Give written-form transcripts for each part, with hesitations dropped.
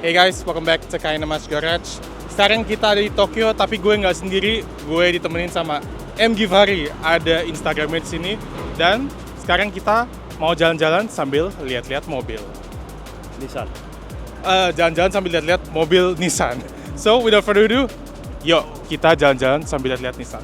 Hey guys, welcome back to Kainama's Garage. Sekarang kita ada di Tokyo, tapi gue nggak sendiri. Gue ditemenin sama M. Givari. Ada Instagramnya di sini. Dan sekarang kita mau jalan-jalan sambil lihat-lihat mobil. Nissan. Jalan-jalan sambil lihat-lihat mobil Nissan. So, without further ado, yuk kita jalan-jalan sambil lihat-lihat Nissan.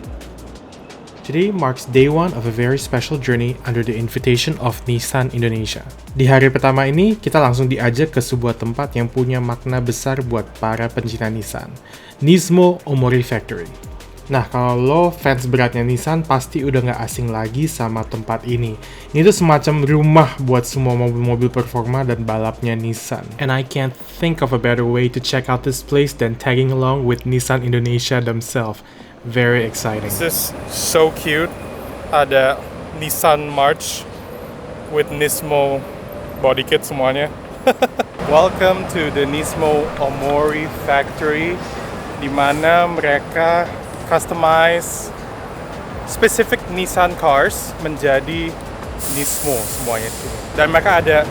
Today marks day one of a very special journey under the invitation of Nissan Indonesia. Di hari pertama ini, kita langsung diajak ke sebuah tempat yang punya makna besar buat para pencinta Nissan, Nismo Omori Factory. Nah, kalau lo fans beratnya Nissan, pasti udah nggak asing lagi sama tempat ini. Ini tuh semacam rumah buat semua mobil-mobil performa dan balapnya Nissan. And I can't think of a better way to check out this place than tagging along with Nissan Indonesia themselves. Very exciting. This is so cute. Ada Nissan March with Nismo body kit semuanya. Welcome to the Nismo Omori Factory, di mana mereka customize specific Nissan cars menjadi Nismo semuanya di sini. Dan mereka ada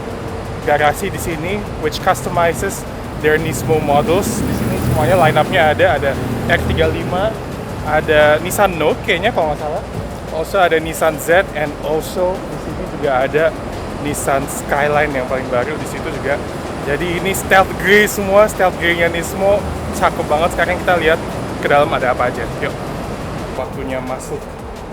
garasi di sini which customizes their Nismo models. Di sini semuanya line-up-nya ada R35, ada Nissan Note kayaknya kalau nggak salah. Also ada Nissan Z, and also di sini juga ada Nissan Skyline yang paling baru di situ juga. Jadi ini stealth grey semua, stealth grey-nya Nismo, cakep banget. Sekarang kita lihat ke dalam ada apa aja. Yuk, waktunya masuk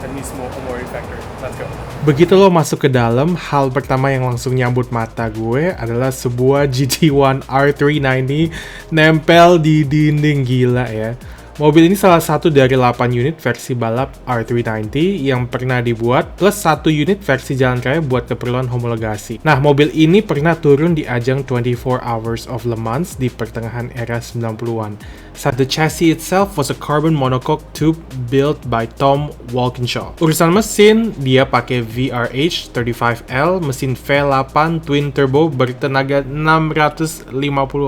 ke Nismo Omori Factory. Let's go. Begitu lo masuk ke dalam, hal pertama yang langsung nyambut mata gue adalah sebuah GT1 R390 nempel di dinding. Gila ya. Mobil ini salah satu dari 8 unit versi balap R390 yang pernah dibuat, plus 1 unit versi jalan raya buat keperluan homologasi. Nah, mobil ini pernah turun di ajang 24 Hours of Le Mans di pertengahan era 90-an. Saat the chassis itself was a carbon monocoque tube built by Tom Walkinshaw. Urusan mesin, dia pakai VRH 35L, mesin V8 twin turbo bertenaga 650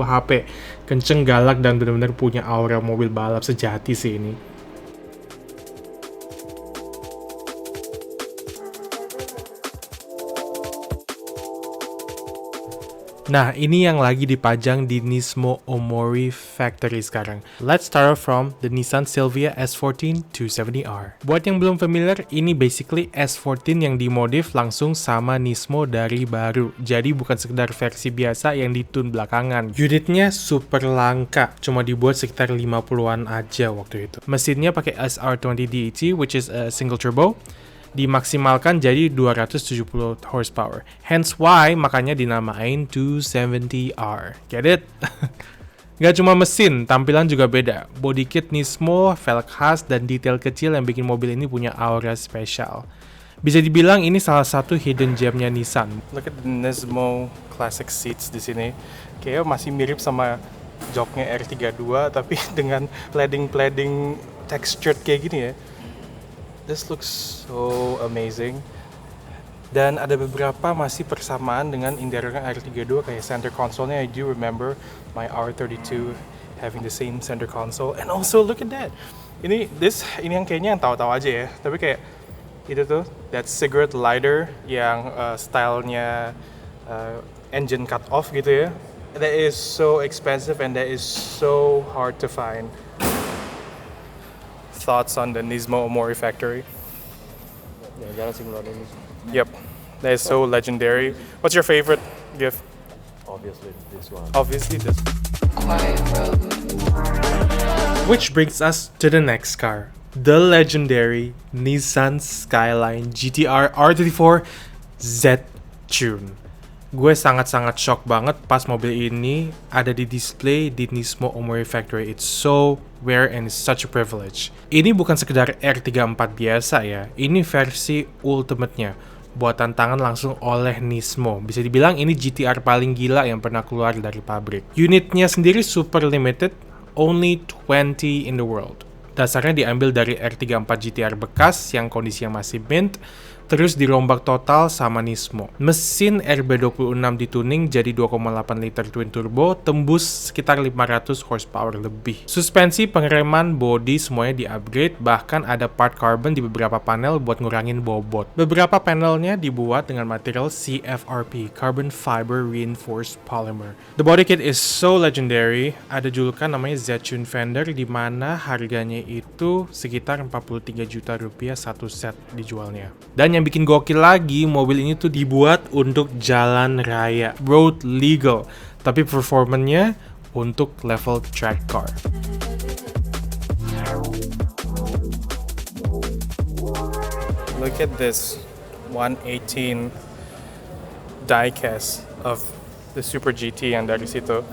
HP. Kenceng, galak, dan benar-benar punya aura mobil balap sejati sih ini. Nah, ini yang lagi dipajang di Nismo Omori Factory sekarang. Let's start from the Nissan Silvia S14 270R. Buat yang belum familiar, ini basically S14 yang dimodif langsung sama Nismo dari baru. Jadi bukan sekedar versi biasa yang ditune belakangan. Unitnya super langka, cuma dibuat sekitar 50-an aja waktu itu. Mesinnya pakai SR20 DET, which is a single turbo. Dimaksimalkan jadi 270 horsepower. Hence why makanya dinamain 270R. Get it? Gak cuma mesin, tampilan juga beda. Body kit Nismo, velg khas, dan detail kecil yang bikin mobil ini punya aura spesial. Bisa dibilang ini salah satu hidden gemnya Nissan. Look at the Nismo classic seats di sini. Kayaknya masih mirip sama joknya R32, tapi dengan pladding textured kayak gini ya. This looks so amazing. Dan ada beberapa masih persamaan dengan interiornya R32, kayak center console-nya. I do remember my R32 having the same center console. And also look at that. Ini yang kayaknya yang tahu-tahu aja ya. Tapi kayak itu tuh, that cigarette lighter yang stylenya engine cut off gitu ya. That is so expensive and that is so hard to find. Thoughts on the Nismo Omori Factory? Jangan-jangan simulator ini. Yep, that is so legendary. What's your favorite gift? Obviously this one. Obviously this. Which brings us to the next car. The legendary Nissan Skyline GTR R34 Z-Tune. Gue sangat-sangat shock banget pas mobil ini ada di display di Nismo Omori Factory. It's so rare and it's such a privilege. Ini bukan sekedar R34 biasa ya, ini versi ultimate-nya. Buatan tangan langsung oleh Nismo. Bisa dibilang ini GTR paling gila yang pernah keluar dari pabrik. Unitnya sendiri super limited, only 20 in the world. Dasarnya diambil dari R34 GTR bekas yang kondisinya masih mint, terus dirombak total sama Nismo. Mesin RB26 dituning jadi 2,8 liter twin turbo, tembus sekitar 500 horsepower lebih. Suspensi, pengereman, bodi semuanya di-upgrade, bahkan ada part carbon di beberapa panel buat ngurangin bobot. Beberapa panelnya dibuat dengan material CFRP, Carbon Fiber Reinforced Polymer. The body kit is so legendary, ada julukan namanya Z-Tune Fender, di mana harganya itu sekitar 43 juta rupiah satu set dijualnya. Dan yang bikin gokil lagi, mobil ini tuh dibuat untuk jalan raya, road legal, tapi performanya untuk level track car. Look at this 118 diecast of the Super GT yang dari situ.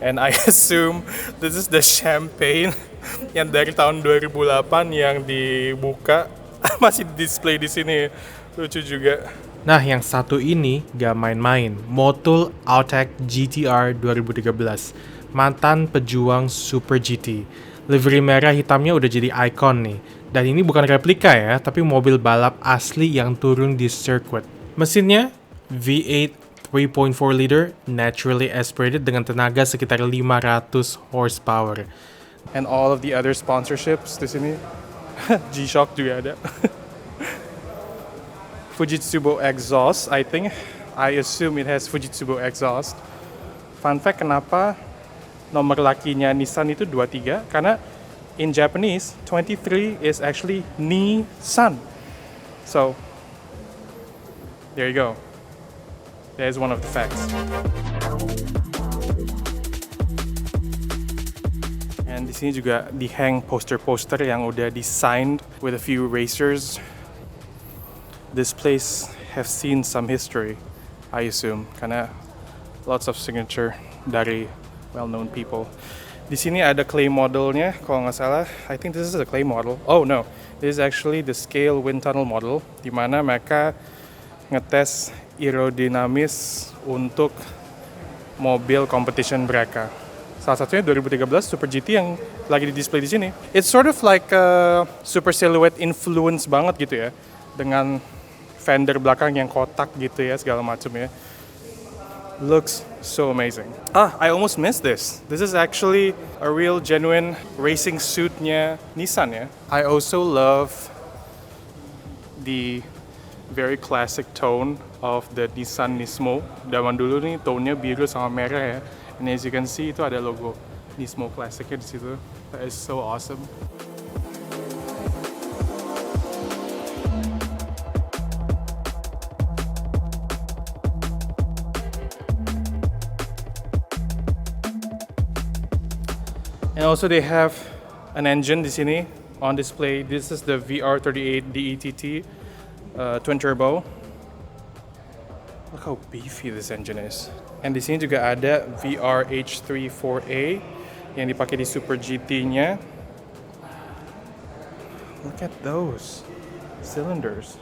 And I assume this is the champagne yang dari tahun 2008 yang dibuka masih display di sini. Lucu juga. Nah, yang satu ini gak main-main. Motul Autech GTR 2013. Mantan pejuang Super GT. Livery merah hitamnya udah jadi icon nih. Dan ini bukan replika ya, tapi mobil balap asli yang turun di circuit. Mesinnya V8 3.4 liter, naturally aspirated dengan tenaga sekitar 500 horsepower. And all of the other sponsorships di sini. G-Shock juga ada. Fujitsu exhaust, I think. I assume it has Fujitsu exhaust. Fun fact, kenapa nomor lakinya Nissan itu 23? Karena in Japanese, 23 is actually Nissan. So, there you go. That is one of the facts. And di sini juga dihang poster-poster yang udah designed with a few racers. This place have seen some history, I assume, karena lots of signature dari well-known people. Di sini ada clay modelnya, kalau nggak salah. I think this is a clay model. Oh no, this is actually the scale wind tunnel model, di mana mereka ngetes aerodinamis untuk mobil competition mereka. Salah satunya 2013 Super GT yang lagi di display di sini. It's sort of like a Super Silhouette influence banget gitu ya, dengan fender belakang yang kotak gitu ya, segala macam ya. Looks so amazing. I almost missed this. This is actually a real genuine racing suitnya Nissan ya. I also love the very classic tone of the Nissan Nismo. Zaman dulu nih tone-nya biru sama merah ya. And as you can see, itu ada logo Nismo Classic-nya di situ. That is so awesome. And also they have an engine di sini on display. This is the VR38 DETT twin turbo. Look how beefy this engine is. And di sini juga ada VRH34A yang dipakai di Super GT-nya. Look at those cylinders.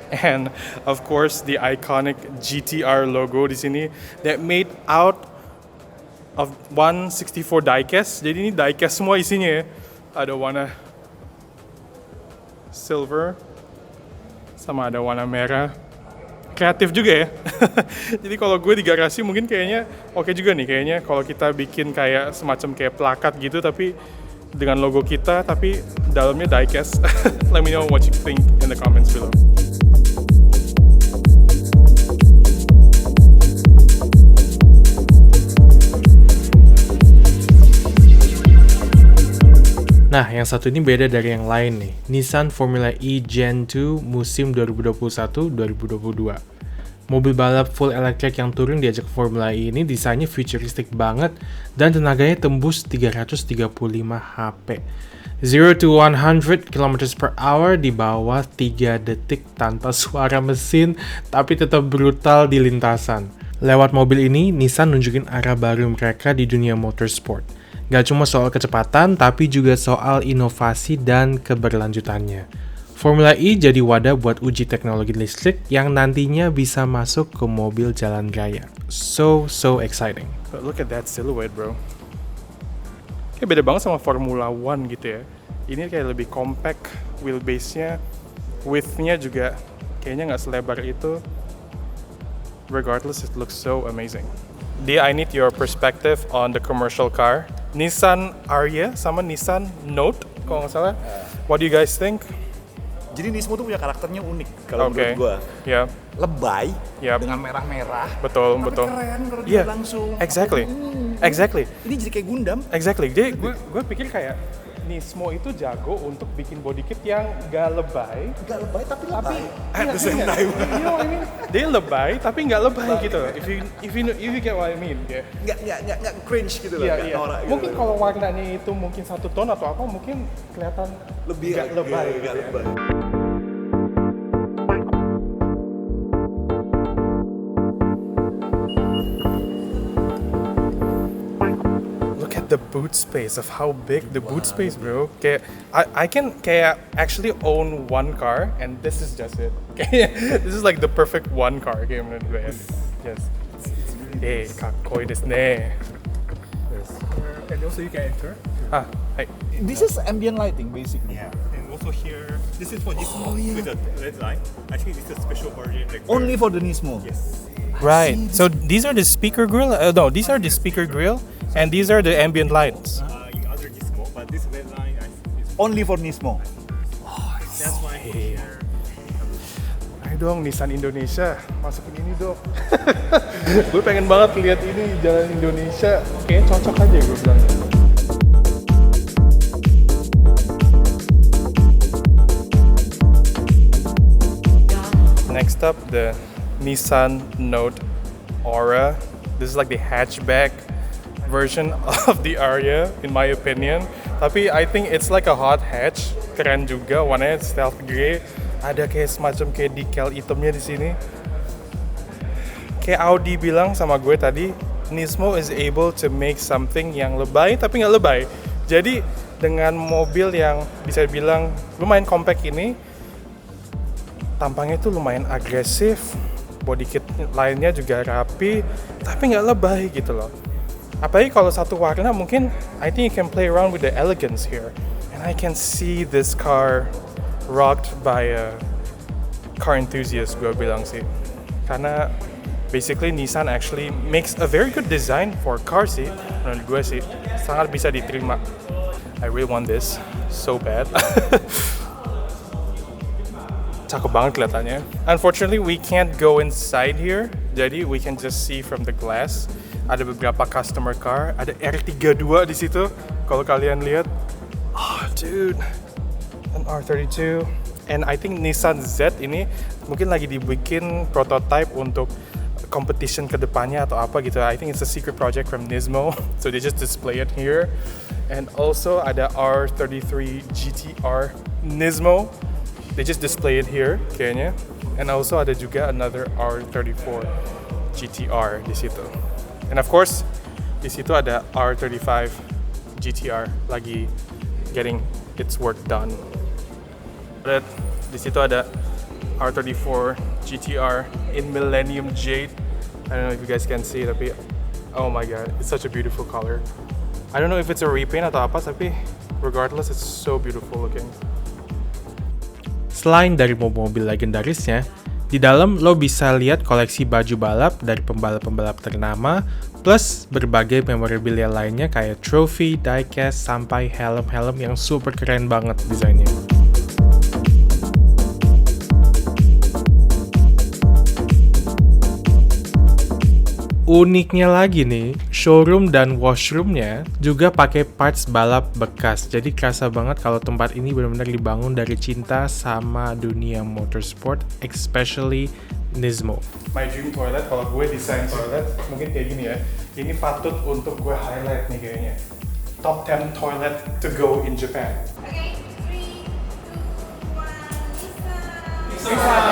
And of course the iconic GTR logo di sini that made out of 164 diecast. Jadi ini diecast semua isinya ya. Ada warna silver sama ada warna merah. Kreatif juga ya. Jadi kalau gue di garasi mungkin kayaknya oke juga nih, kayaknya kalau kita bikin kayak semacam kayak plakat gitu tapi dengan logo kita tapi dalamnya diecast. Let me know what you think in the comments below. Nah, yang satu ini beda dari yang lain nih. Nissan Formula E Gen 2 musim 2021-2022. Mobil balap full electric yang turun diajak Formula E ini desainnya futuristik banget dan tenaganya tembus 335 HP. 0 to 100 km per hour di bawah 3 detik tanpa suara mesin tapi tetap brutal di lintasan. Lewat mobil ini, Nissan nunjukin arah baru mereka di dunia motorsport. Gak cuma soal kecepatan, tapi juga soal inovasi dan keberlanjutannya. Formula E jadi wadah buat uji teknologi listrik yang nantinya bisa masuk ke mobil jalan raya. So exciting. But look at that silhouette, bro. Kayak beda banget sama Formula One gitu ya. Ini kayak lebih compact, wheelbase-nya width-nya juga kayaknya nggak selebar itu. Regardless, it looks so amazing. Dia, I need your perspective on the commercial car. Nissan Ariya sama Nissan Note, kalau nggak salah. What do you guys think? Jadi Nismo tuh punya karakternya unik kalau Okay. menurut gua. Yeah, Lebay Yap. dengan merah-merah. betul, Tapi betul. keren kalau Yeah, dia langsung. exactly, exactly, Ini jadi kayak Gundam. exactly. Jadi gue pikir kayak Nismo itu jago untuk bikin body kit yang gak lebay, Gak lebay tapi lebay. at the same time. You know what I mean? Dia lebay tapi nggak lebay gitu. If you get what I mean, ya. Nggak cringe gitu loh. Iya, nggak iya. norak gitu Mungkin loh. kalau warnanya itu mungkin 1 ton atau apa, mungkin kelihatan lebih nggak lebay. Nggak gitu ya. lebay. Look at the boot space of how big the boot space, bro. Kayak I can kayak actually own one car and this is just it. Kayak this is like the perfect one car kayak menurut gue. Yes. Kakoi desu ne. And also you can enter. Ah, hai. This is ambient lighting basically. Yeah. And also here, this is for this with a red light. I think this is a special version. Like Only for the Nismo. yes. Right. So these are the speaker grill. No, these are the speaker grill, and these are the ambient lights. In other disco, but this red line is Only for Nismo. that's why here. Ayo dong Nissan Indonesia, masukin ini dong. Gue pengen banget lihat ini jalan Indonesia. Kayaknya cocok aja gue bilang. Next up, the Nissan Note Aura. This is like the hatchback version of the Ariya, in my opinion. Tapi I think it's like a hot hatch. Keren juga, warnanya stealth grey. Ada kayak semacam kayak decal hitamnya di sini. Kayak Audi bilang sama gue tadi, Nismo is able to make something yang lebay tapi nggak lebay. Jadi dengan mobil yang bisa dibilang lumayan compact ini, tampangnya itu lumayan agresif, body kit lainnya juga rapi, tapi nggak lebay gitu loh. Apalagi kalau satu warna mungkin I think you can play around with the elegance here. And I can see this car rocked by a car enthusiast, gue bilang sih. Karena basically Nissan actually makes a very good design for car sih. Menurut gue sih, sangat bisa diterima. I really want this so bad. Cakep banget kelihatannya. Unfortunately, we can't go inside here. Jadi we can just see from the glass. Ada beberapa customer car. Ada R32 di situ. Kalau kalian lihat, oh dude, an R32. And I think Nissan Z ini mungkin lagi dibikin prototype untuk competition ke depannya atau apa gitu. I think it's a secret project from Nismo. So they just display it here. And also ada R33 GTR Nismo. They just display it here kayaknya. And also ada juga another R34 GTR di situ. And of course, di situ ada R35 GTR lagi getting its work done. Lihat, di situ ada R34 GTR in Millennium Jade. I don't know if you guys can see, tapi oh my god, it's such a beautiful color. I don't know if it's a repaint atau apa, tapi regardless, it's so beautiful looking. Selain dari mobil-mobil legendarisnya, di dalam lo bisa lihat koleksi baju balap dari pembalap-pembalap ternama, plus berbagai memorabilia lainnya kayak trofi, diecast, sampai helm-helm yang super keren banget desainnya. Uniknya lagi nih, showroom dan washroomnya juga pakai parts balap bekas. Jadi kerasa banget kalau tempat ini benar-benar dibangun dari cinta sama dunia motorsport, especially Nismo. My dream toilet, kalau gue desain toilet mungkin kayak gini ya. Ini patut untuk gue highlight nih kayaknya. Top 10 toilet to go in Japan. Okay, 3, 2, 1, Nissan!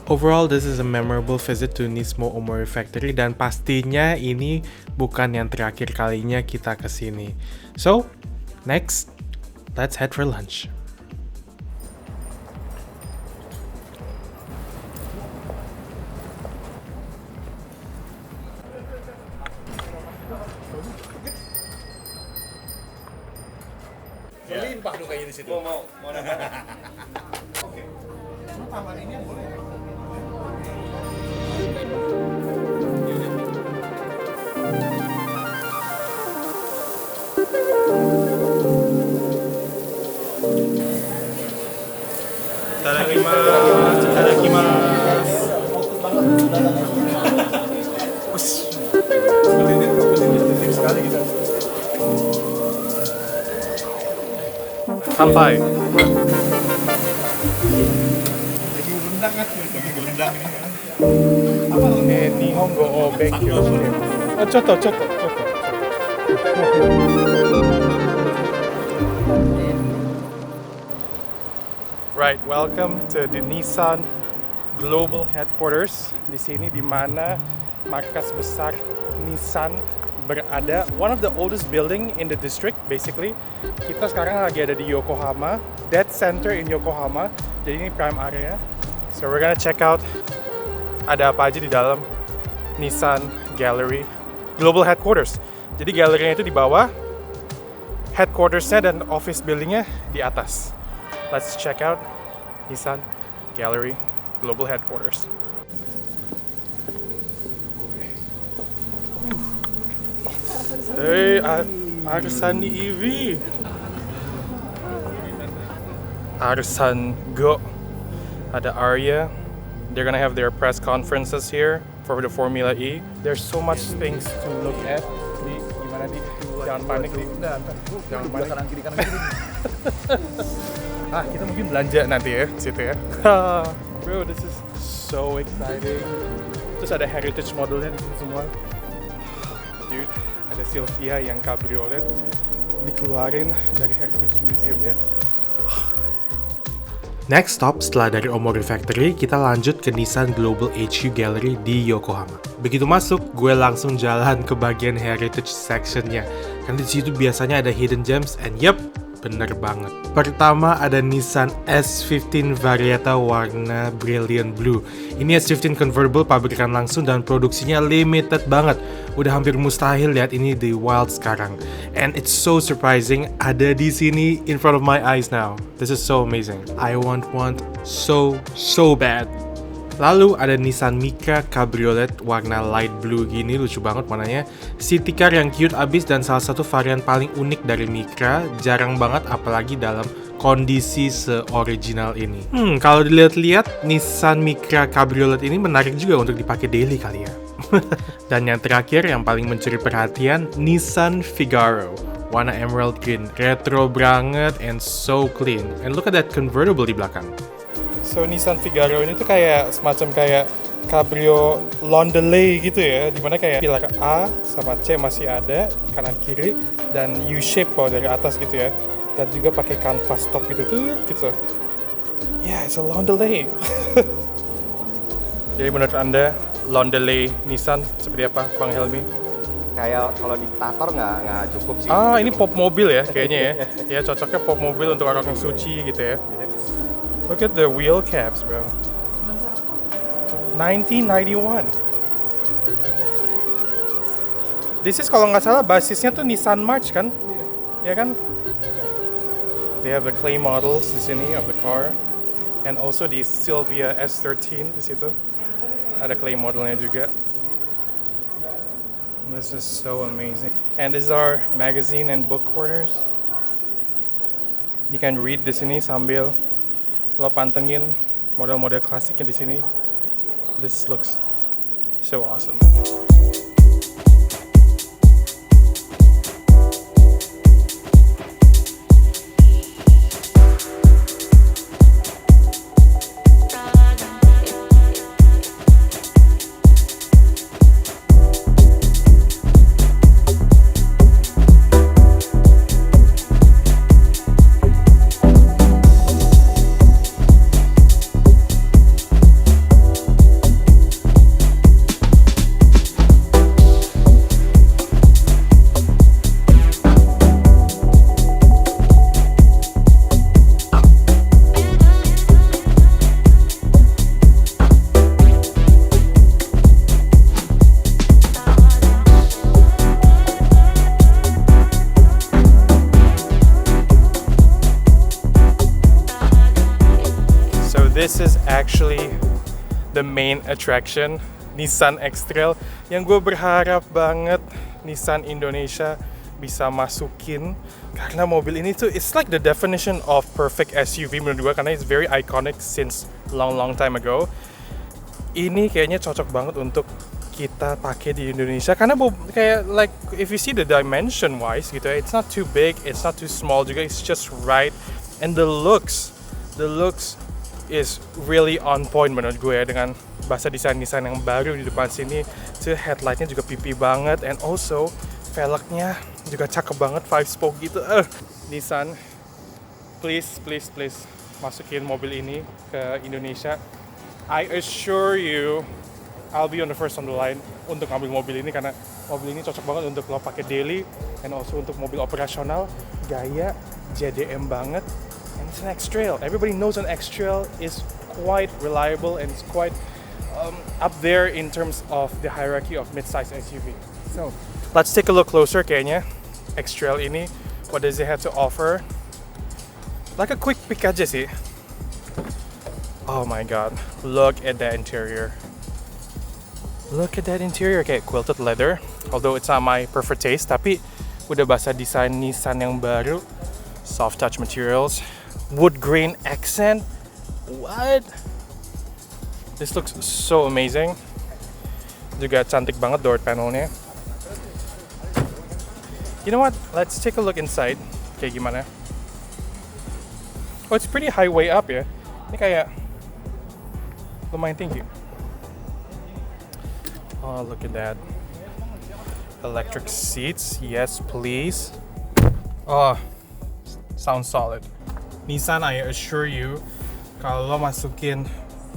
Overall, this is a memorable visit to Nismo Omori Factory dan pastinya ini bukan yang terakhir kalinya kita kesini. So, next, let's head for lunch. Numpang dong kayaknya di situ. mau nambah. Taman ini boleh. Sampai. Daging rendang kan? Daging rendang ini kan. Nihongo o Benkyo. Oh, choto. Right, welcome to the Nissan Global Headquarters. Di sini di mana markas besar Nissan berada. One of the oldest building in the district, basically. Kita sekarang lagi ada di Yokohama, dead center in Yokohama. Jadi ini prime area. So we're gonna check out ada apa aja di dalam Nissan Gallery Global Headquarters. Jadi galerinya itu di bawah, headquartersnya dan office buildingnya di atas. Let's check out Nissan Gallery Global Headquarters. Hey, Arsan EV. Arsan Go. Ada Arya. They're gonna have their press conferences here for the Formula E. There's so much things to look at. Gimana di? Jangan panik di. Jangan panik. Kanan kiri. Kita mungkin belanja nanti ya di situ ya. Bro, this is so exciting. Terus ada heritage modelnya di sini semua. Dude, ada Silvia yang cabriolet dikeluarin dari Heritage Museum ya. Next stop setelah dari Omori Factory, kita lanjut ke Nissan Global HQ Gallery di Yokohama. Begitu masuk, gue langsung jalan ke bagian heritage sectionnya. Karena di situ biasanya ada hidden gems, and yep, bener banget. Pertama ada Nissan S15 Varieta warna Brilliant Blue. Ini S15 convertible pabrikan langsung dan produksinya limited banget. Udah hampir mustahil lihat ini di wild sekarang. And it's so surprising ada di sini in front of my eyes now. This is so amazing. I want one so bad. Lalu ada Nissan Micra Cabriolet warna light blue gini, lucu banget warnanya. City car yang cute abis dan salah satu varian paling unik dari Micra, jarang banget apalagi dalam kondisi se-original ini. Kalau dilihat-lihat Nissan Micra Cabriolet ini menarik juga untuk dipakai daily kali ya. Dan yang terakhir yang paling mencuri perhatian, Nissan Figaro warna emerald green, retro banget and so clean. And look at that convertible di belakang. So Nissan Figaro ini tuh kayak semacam kayak cabrio Londelay gitu ya, dimana kayak pilar A sama C masih ada kanan kiri dan U-shape kalau dari atas gitu ya, dan juga pakai kanvas top gitu tuh gitu. Yeah, it's a Londelay. Jadi menurut Anda Londelay Nissan seperti apa, Bang Helmi? Kayak kalau diktator nggak cukup sih. Ini pop mobil ya kayaknya ya. Ya cocoknya pop mobil untuk orang yang suci gitu ya. Look at the wheel caps, bro. 1991. This is kalau nggak salah basisnya tuh Nissan March kan? Ya kan? They have the clay models di sini of the car, and also the Silvia S13 di situ. Ada clay modelnya juga. This is so amazing. And this is our magazine and book corners. You can read di sini sambil lo pantengin model-model klasiknya di sini. This looks so awesome. this is actually the main attraction, Nissan X-Trail, yang gue berharap banget Nissan Indonesia bisa masukin, karena mobil ini tuh it's like the definition of perfect SUV menurut gue, karena it's very iconic since long time ago. Ini kayaknya cocok banget untuk kita pakai di Indonesia, karena kayak like if you see the dimension wise gitu ya, it's not too big, it's not too small juga, it's just right, and the looks is really on point menurut gue ya, dengan bahasa desain yang baru di depan sini. Tuh headlightnya juga pipi banget, and also velgnya juga cakep banget, 5-spoke gitu. Nissan, please masukin mobil ini ke Indonesia. I assure you I'll be on the first on the line untuk ambil mobil ini, karena mobil ini cocok banget untuk lo pakai daily, and also untuk mobil operasional. Gaya JDM banget, and it's an X-Trail. Everybody knows an X-Trail is quite reliable and it's quite up there in terms of the hierarchy of mid-size SUV. So let's take a look closer kayaknya X-Trail ini. What does it have to offer? Like a quick peek aja sih. Oh my god, look at that interior. Look at that interior, kayak quilted leather. Although it's not my preferred taste, tapi udah bahasa desain Nissan yang baru. Soft touch materials, wood grain accent. What? This looks so amazing. Juga cantik banget door panelnya. You know what? Let's take a look inside. Kayak gimana? Oh, it's pretty high way up ya. Ini kayak lumayan tinggi. Oh, look at that. Electric seats, yes please. Oh, sounds solid. Nissan, I assure you, kalau lo masukin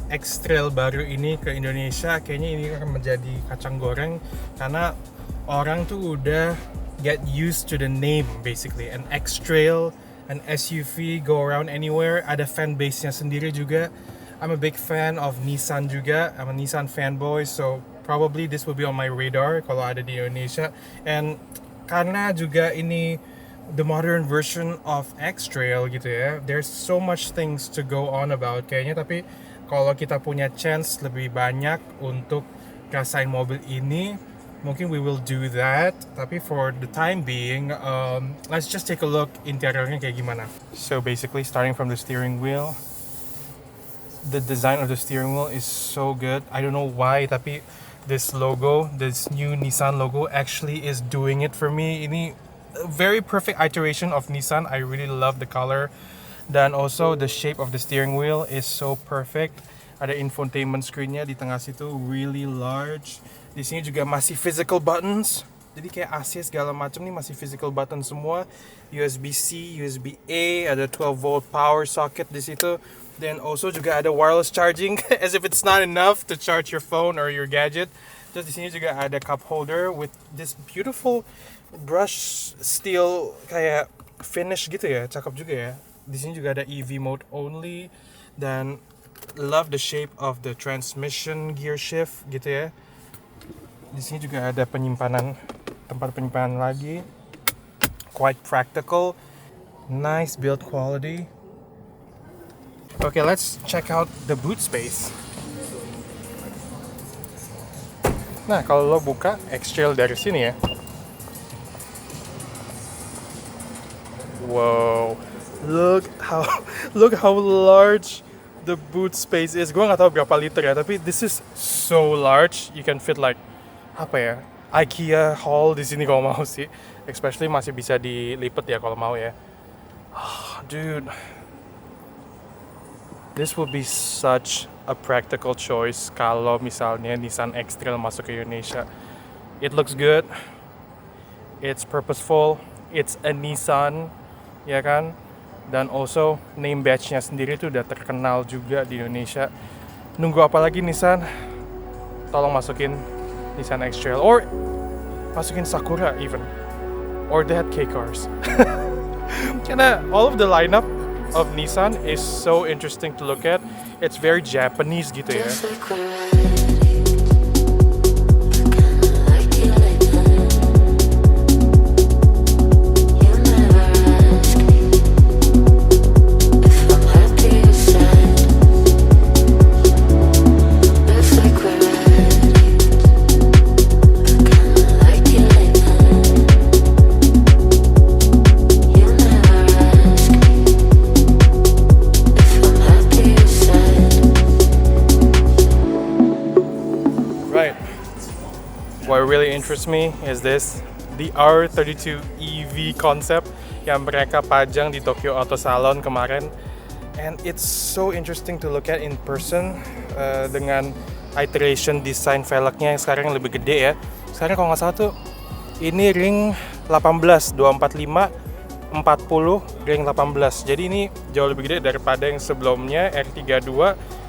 X-Trail baru ini ke Indonesia, kayaknya ini akan menjadi kacang goreng, karena orang tuh udah get used to the name basically. An X-Trail, an SUV, go around anywhere, ada fan base-nya sendiri juga. I'm a big fan of Nissan juga. I'm a Nissan fanboy, so probably this will be on my radar kalau ada di Indonesia. And karena juga ini the modern version of X-Trail gitu ya, there's so much things to go on about kayaknya. Tapi kalau kita punya chance lebih banyak untuk rasain mobil ini, mungkin we will do that. Tapi for the time being, let's just take a look interiornya kayak gimana. So basically starting from the steering wheel, the design of the steering wheel is so good. I don't know why, tapi this logo, this new Nissan logo actually is doing it for me. Ini a very perfect iteration of Nissan. I really love the color. Dan also the shape of the steering wheel is so perfect. Ada infotainment screen-nya di tengah situ, really large. Di sini juga masih physical buttons. Jadi kayak AC segala macam nih masih physical button semua. USB-C, USB-A, ada 12-volt power socket di situ. Then also juga ada wireless charging, as if it's not enough to charge your phone or your gadget. Terus di sini juga ada cup holder with this beautiful brush steel kayak finish gitu ya, cakep juga ya. Di sini juga ada EV mode only, dan love the shape of the transmission gear shift gitu ya. Di sini juga ada penyimpanan, tempat penyimpanan lagi. Quite practical, nice build quality. Okay, let's check out the boot space. Nah, kalau lo buka X-Trail dari sini ya. Wow, look how large the boot space is. Gue nggak tahu berapa liter ya, tapi this is so large. You can fit like apa ya, IKEA hall di sini kalau mau sih. Especially masih bisa dilipat ya kalau mau ya. Oh, dude, this would be such a practical choice kalau misalnya Nissan X-Trail masuk ke Indonesia. It looks good, it's purposeful, it's a Nissan, ya kan? Dan also name badge-nya sendiri tuh udah terkenal juga di Indonesia. Nunggu apa lagi Nissan? Tolong masukin Nissan X-Trail, or masukin Sakura even, or they had K-Cars. Karena all of the lineup of Nissan is so interesting to look at. It's very Japanese gitu ya. really interests me is this, the R32 EV concept yang mereka pajang di Tokyo Auto Salon kemarin. And it's so interesting to look at in person dengan iteration design velgnya yang sekarang lebih gede ya. Sekarang kalau nggak salah tuh ini ring 18, 245 40 ring 18. Jadi ini jauh lebih gede daripada yang sebelumnya R32.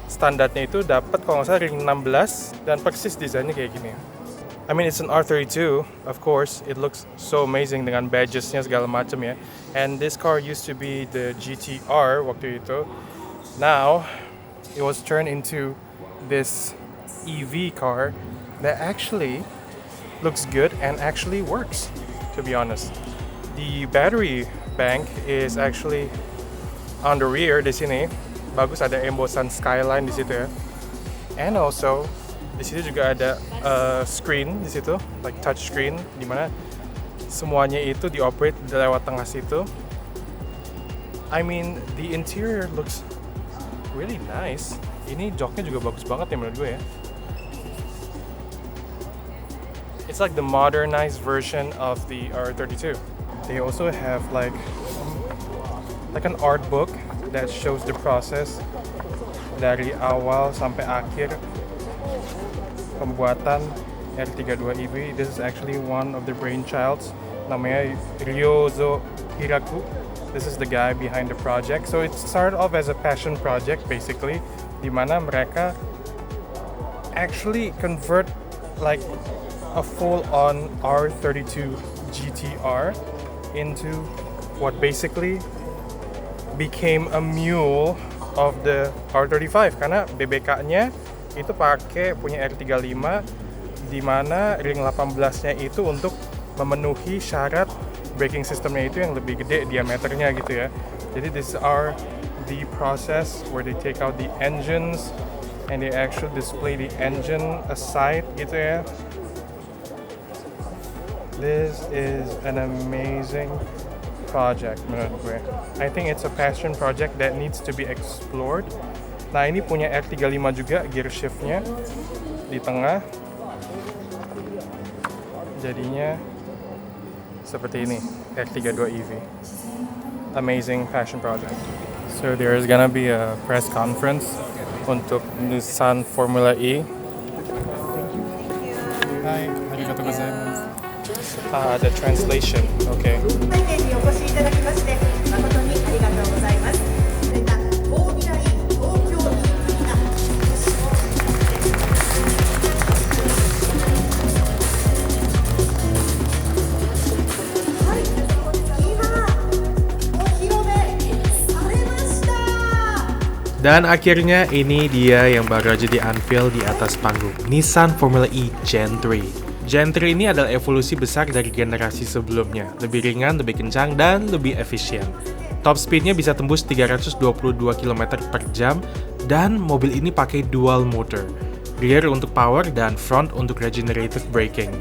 Standarnya itu dapat kalau nggak salah ring 16 dan persis desainnya kayak gini. I mean it's an R32, of course. It looks so amazing dengan badgesnya segala macam ya. And this car used to be the GTR waktu itu. Now it was turned into this EV car that actually looks good and actually works, to be honest. The battery bank is actually on the rear di sini. Bagus, ada embosan skyline di situ ya. And also di situ juga ada screen di situ, like touch screen, di mana semuanya itu dioperate lewat tengah situ. I mean, the interior looks really nice. Ini joknya juga bagus banget ya menurut gue ya. It's like the modernized version of the R32. They also have like an art book that shows the process dari awal sampai akhir pembuatan R32 EV. This is actually one of the brainchilds, namanya Ryozo Hiraku. This is the guy behind the project. So it started off as a passion project basically, di mana mereka actually convert like a full-on R32 GTR into what basically became a mule of the R35 karena BBK-nya itu pakai punya R35 di mana ring 18-nya itu untuk memenuhi syarat braking systemnya itu yang lebih gede diameternya gitu ya. Jadi these are the process where they take out the engines and they actually display the engine aside gitu ya. This is an amazing project menurut gue. I think it's a passion project that needs to be explored. Nah ini punya R35 juga gear shiftnya di tengah. Jadinya seperti ini R32 EV. Amazing passion project. So there is gonna be a press conference untuk Nissan Formula E. Hai, arigatou gozaimasu. The translation, okay. 会見にお越しいただきまして誠にありがとうございます。それがフォーミュラ E 東京 E がはい、今お披露目されました。 Dan akhirnya ini dia yang baru aja di-unveil di atas panggung, Nissan Formula E Gen 3. Gen 3 ini adalah evolusi besar dari generasi sebelumnya, lebih ringan, lebih kencang, dan lebih efisien. Top speednya bisa tembus 322 km per jam, dan mobil ini pakai dual motor, rear untuk power dan front untuk regenerative braking.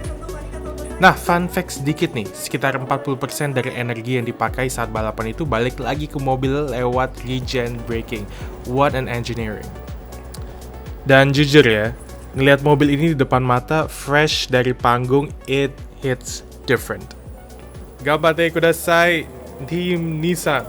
Nah, fun fact sedikit nih, sekitar 40% dari energi yang dipakai saat balapan itu balik lagi ke mobil lewat regen braking. What an engineering. Dan jujur ya, ngelihat mobil ini di depan mata, fresh dari panggung, it hits different. Ganbatte kudasai, Team Nissan.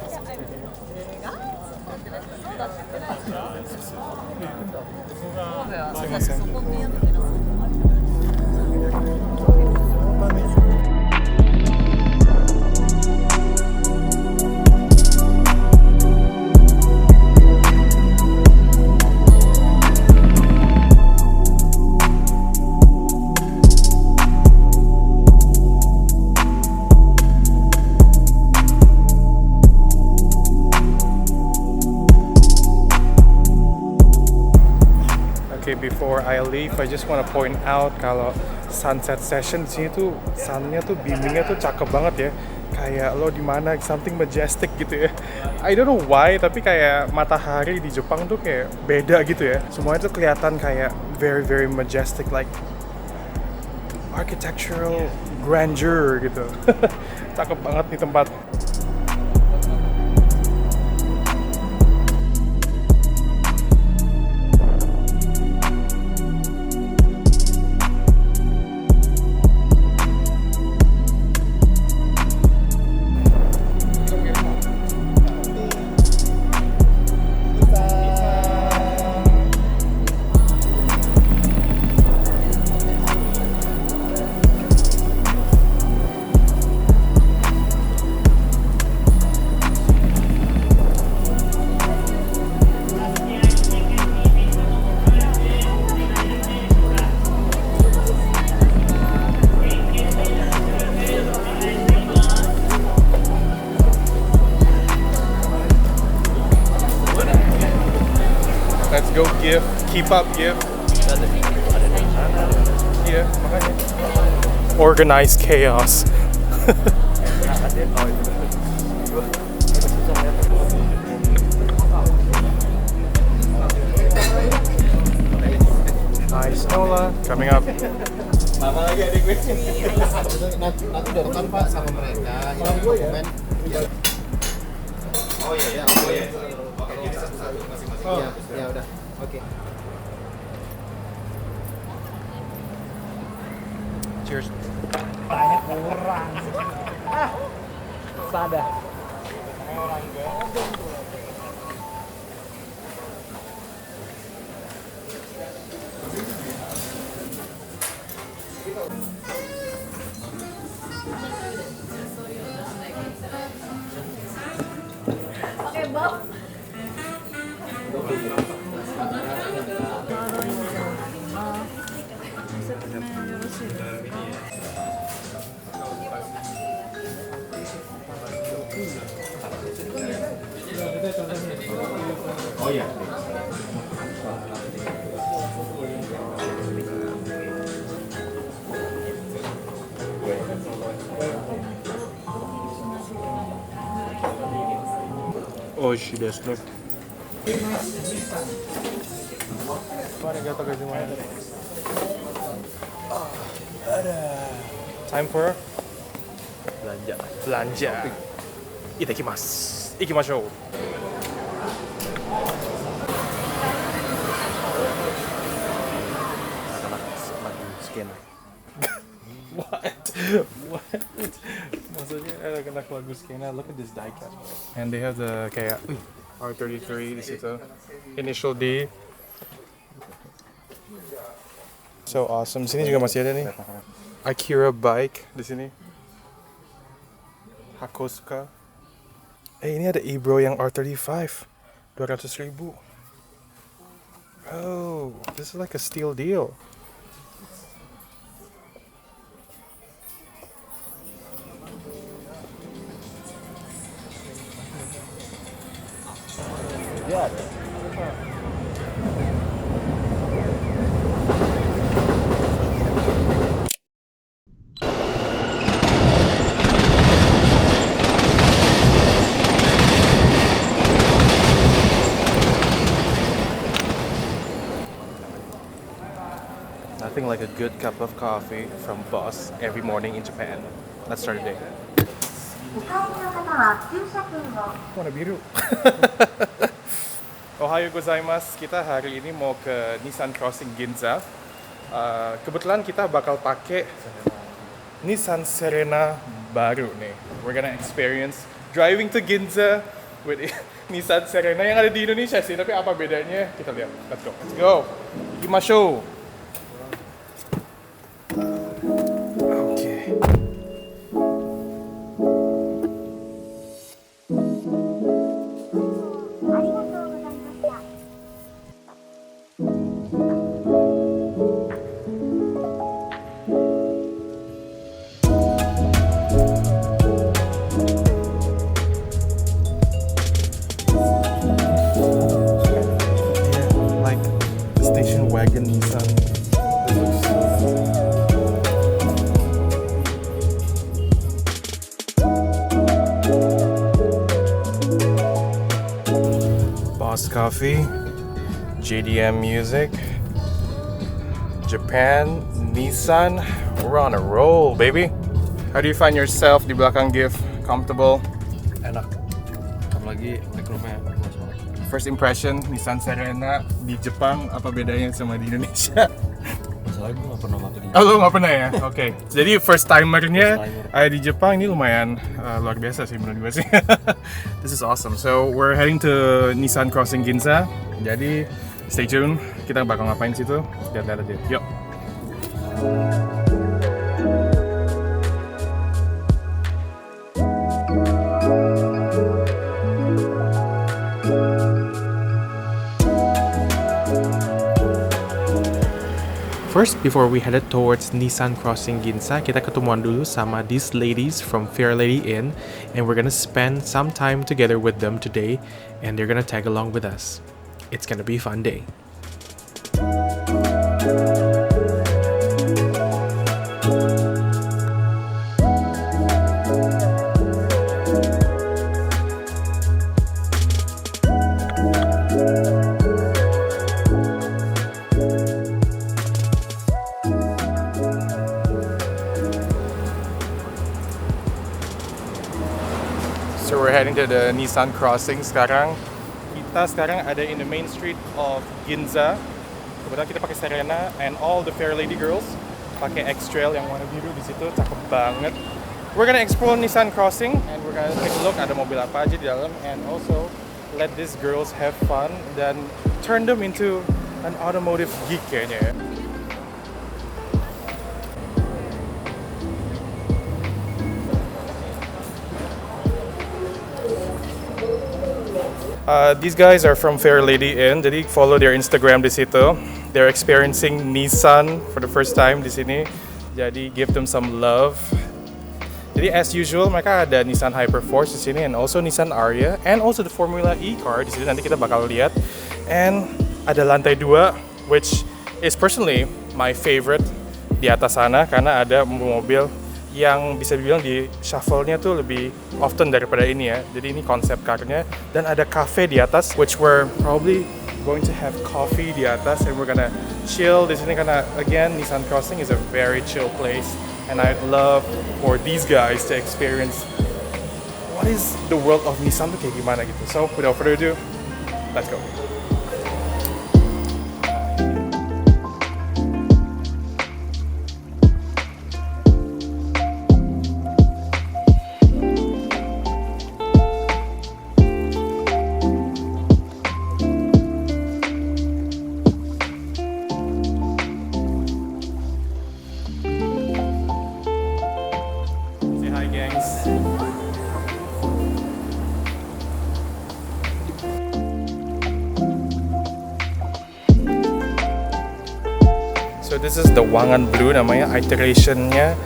Okay, before I leave, I just want to point out kalau sunset session di sini tuh sunnya tuh beamingnya tuh cakep banget ya. Kayak lo di mana, something majestic gitu ya. I don't know why, tapi kayak matahari di Jepang tuh kayak beda gitu ya. Semuanya tuh kelihatan kayak very very majestic, like architectural grandeur gitu. Cakep banget nih tempat. Let's go give, keep up give. Iya, makanya. Organized chaos. Nice Nola coming up. Nanti direkam Pak sama mereka. Ini dokumen. Oh iya. Ya udah. Oke. Cheers. Oke, Bob. Oh, she does look. Time for belanja. Itakimasu. Ikimashou. What? Maksudnya anak lagu skena. Look at this diecast. And they have the kayak R33 di situ. Initial D. So awesome. Sini juga masih ada nih. Akira bike di sini. Hakosuka. Ini ada Ebro yang R35. 200.000. Oh, this is like a steal deal. Nothing like a good cup of coffee from Boss every morning in Japan. Let's start the day. Warna biru. Ohayo gozaimasu. Kita hari ini mau ke Nissan Crossing Ginza. Kebetulan kita bakal pakai Nissan Serena baru nih. We're gonna experience driving to Ginza with Nissan Serena yang ada di Indonesia sih. Tapi apa bedanya? Kita lihat. Let's go. Let's go. Ikimashou. Okay. Like station wagon Nissan. This looks so cool. Boss Coffee, JDM Music, Japan, Nissan. We're on a roll, baby. How do you find yourself di belakang gift? Comfortable? Enak. Apalagi legroomnya luas banget. First impression Nissan Serena di Jepang, apa bedanya sama di Indonesia? Masalahnya gue gak pernah pakai di Oh, lu nggak pernah ya? Oke. Jadi first timernya di Jepang ini lumayan luar biasa sih menurut gue sih. This is awesome. So we're heading to Nissan Crossing Ginza. Jadi stay tune. Kita bakal ngapain situ? Lihat-lihat aja. Yuk. First, before we headed towards Nissan Crossing Ginza, kita ketemuan dulu sama these ladies from Fair Lady Inn, and we're gonna spend some time together with them today, and they're gonna tag along with us. it's gonna be a fun day. So we're heading to the Nissan Crossing sekarang. Kita sekarang ada in the main street of Ginza. Kebetulan kita pakai Serena and all the Fair Lady girls pakai X-Trail yang warna biru di situ, cakep banget. We're gonna explore Nissan Crossing and we're gonna take a look ada mobil apa aja di dalam and also let these girls have fun dan turn them into an automotive geek kayaknya ya. These guys are from Fair Lady Inn, jadi follow their Instagram di situ. They're experiencing Nissan for the first time di sini, jadi give them some love. Jadi as usual mereka ada Nissan Hyperforce di sini and also Nissan Ariya and also the Formula E car di sini nanti kita bakal lihat. And ada lantai 2 which is personally my favorite di atas sana karena ada mobil yang bisa dibilang di shuffle-nya tuh lebih often daripada ini ya. Jadi ini konsep car-nya dan ada cafe di atas which we're probably going to have coffee di atas and we're gonna chill di sini karena again Nissan Crossing is a very chill place and I'd love for these guys to experience what is the world of Nissan tuh kayak gimana gitu. So without further ado, let's go. Hi gangs. So this is the Wangan Blue namanya, iterationnya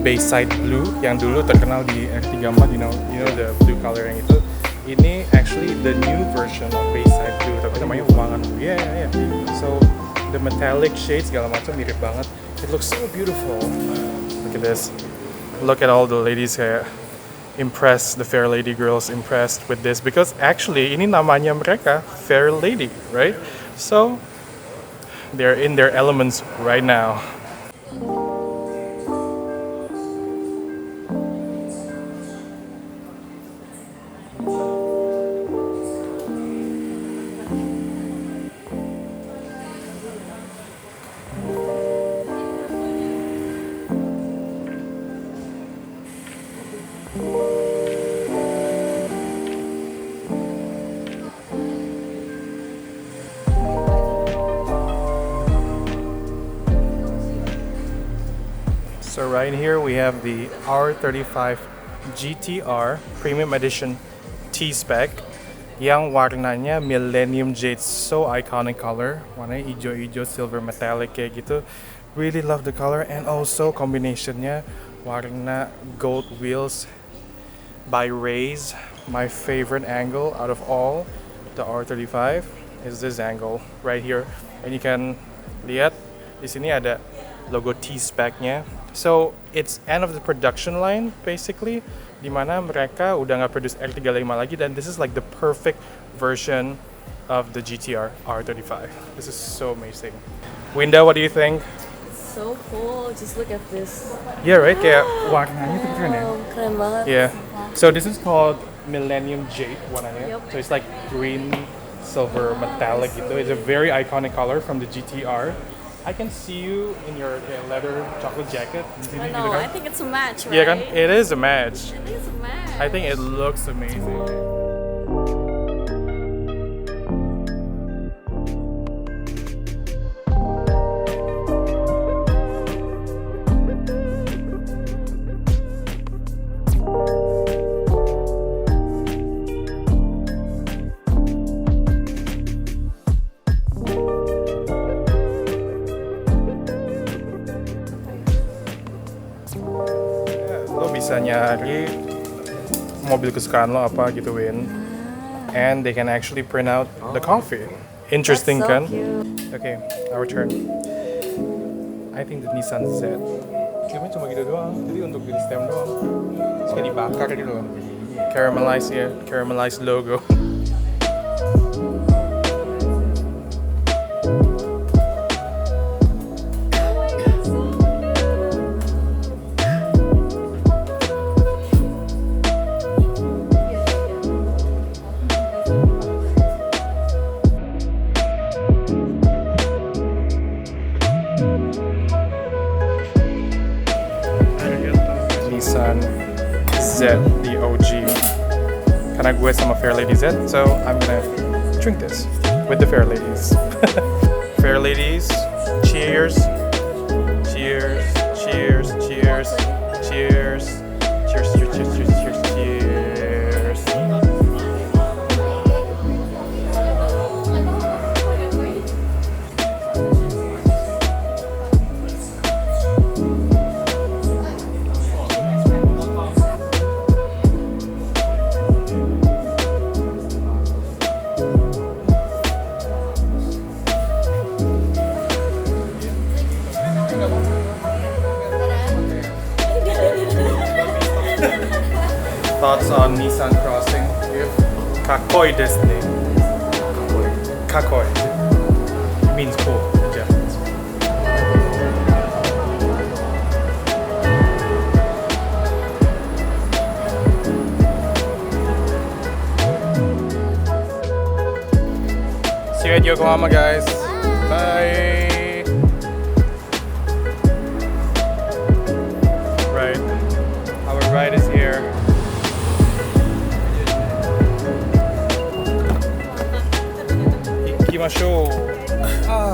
Bayside Blue yang dulu terkenal di R34, you know the blue color yang itu. Ini actually the new version of Bayside Blue tapi namanya Wangan Blue. Yeah. So the metallic shades segala macam mirip banget. It looks so beautiful. Look at this. Look at all the ladies kayak impressed, the Fair Lady girls impressed with this because actually ini namanya mereka Fair Lady, right? So they're in their elements right now. So right here we have the R35 GTR Premium Edition T-Spec yang warnanya Millennium Jade, so iconic color, warnanya hijau-hijau silver metallic kayak gitu. Really love the color and also combinationnya warna gold wheels by Rays. My favorite angle out of all the R35 is this angle right here, and you can lihat di sini ada logo T-Spec-nya. So it's end of the production line basically, dimana mereka udah nggak produce R35 lagi dan this is like the perfect version of the GTR R35. This is so amazing. Winda, what do you think? So cool, just look at this. Yeah, right? Kayak warnanya tuh keren ya. Keren banget. Yeah. So this is called Millennium Jade warnanya. Yep. So it's like green, silver, metallic gitu. It's a very iconic color from the GTR. I can see you in your leather chocolate jacket. Di sini I gitu know, kan? I think it's a match, right? Iya kan? It is a match. I think it's a match. I think it looks amazing. Lo bisa nyari mobil kesukaan lo apa gitu Win, and they can actually print out the coffee Interesting That's so kan? cute. Okay, our turn. I think the Nissan Z. Filmnya cuma gitu doang, jadi untuk di stem doang. Terus kayak dibakar gitu loh. Caramelized ya, caramelized logo. Nissan Z, the OG. Karena gue sama Fairlady Z, so I'm gonna drink this with the Fairladies. Fairladies, cheers, cheers, cheers, cheers, cheers, cheers, cheers, cheers, cheers, cheers, cheers. Thoughts on Nissan Crossing? Kakoi desu ne. Kakoi. Means cool in Japanese. See you at Yokohama, guys. Bye. Right. Our ride is here. Ikimashou. Ah.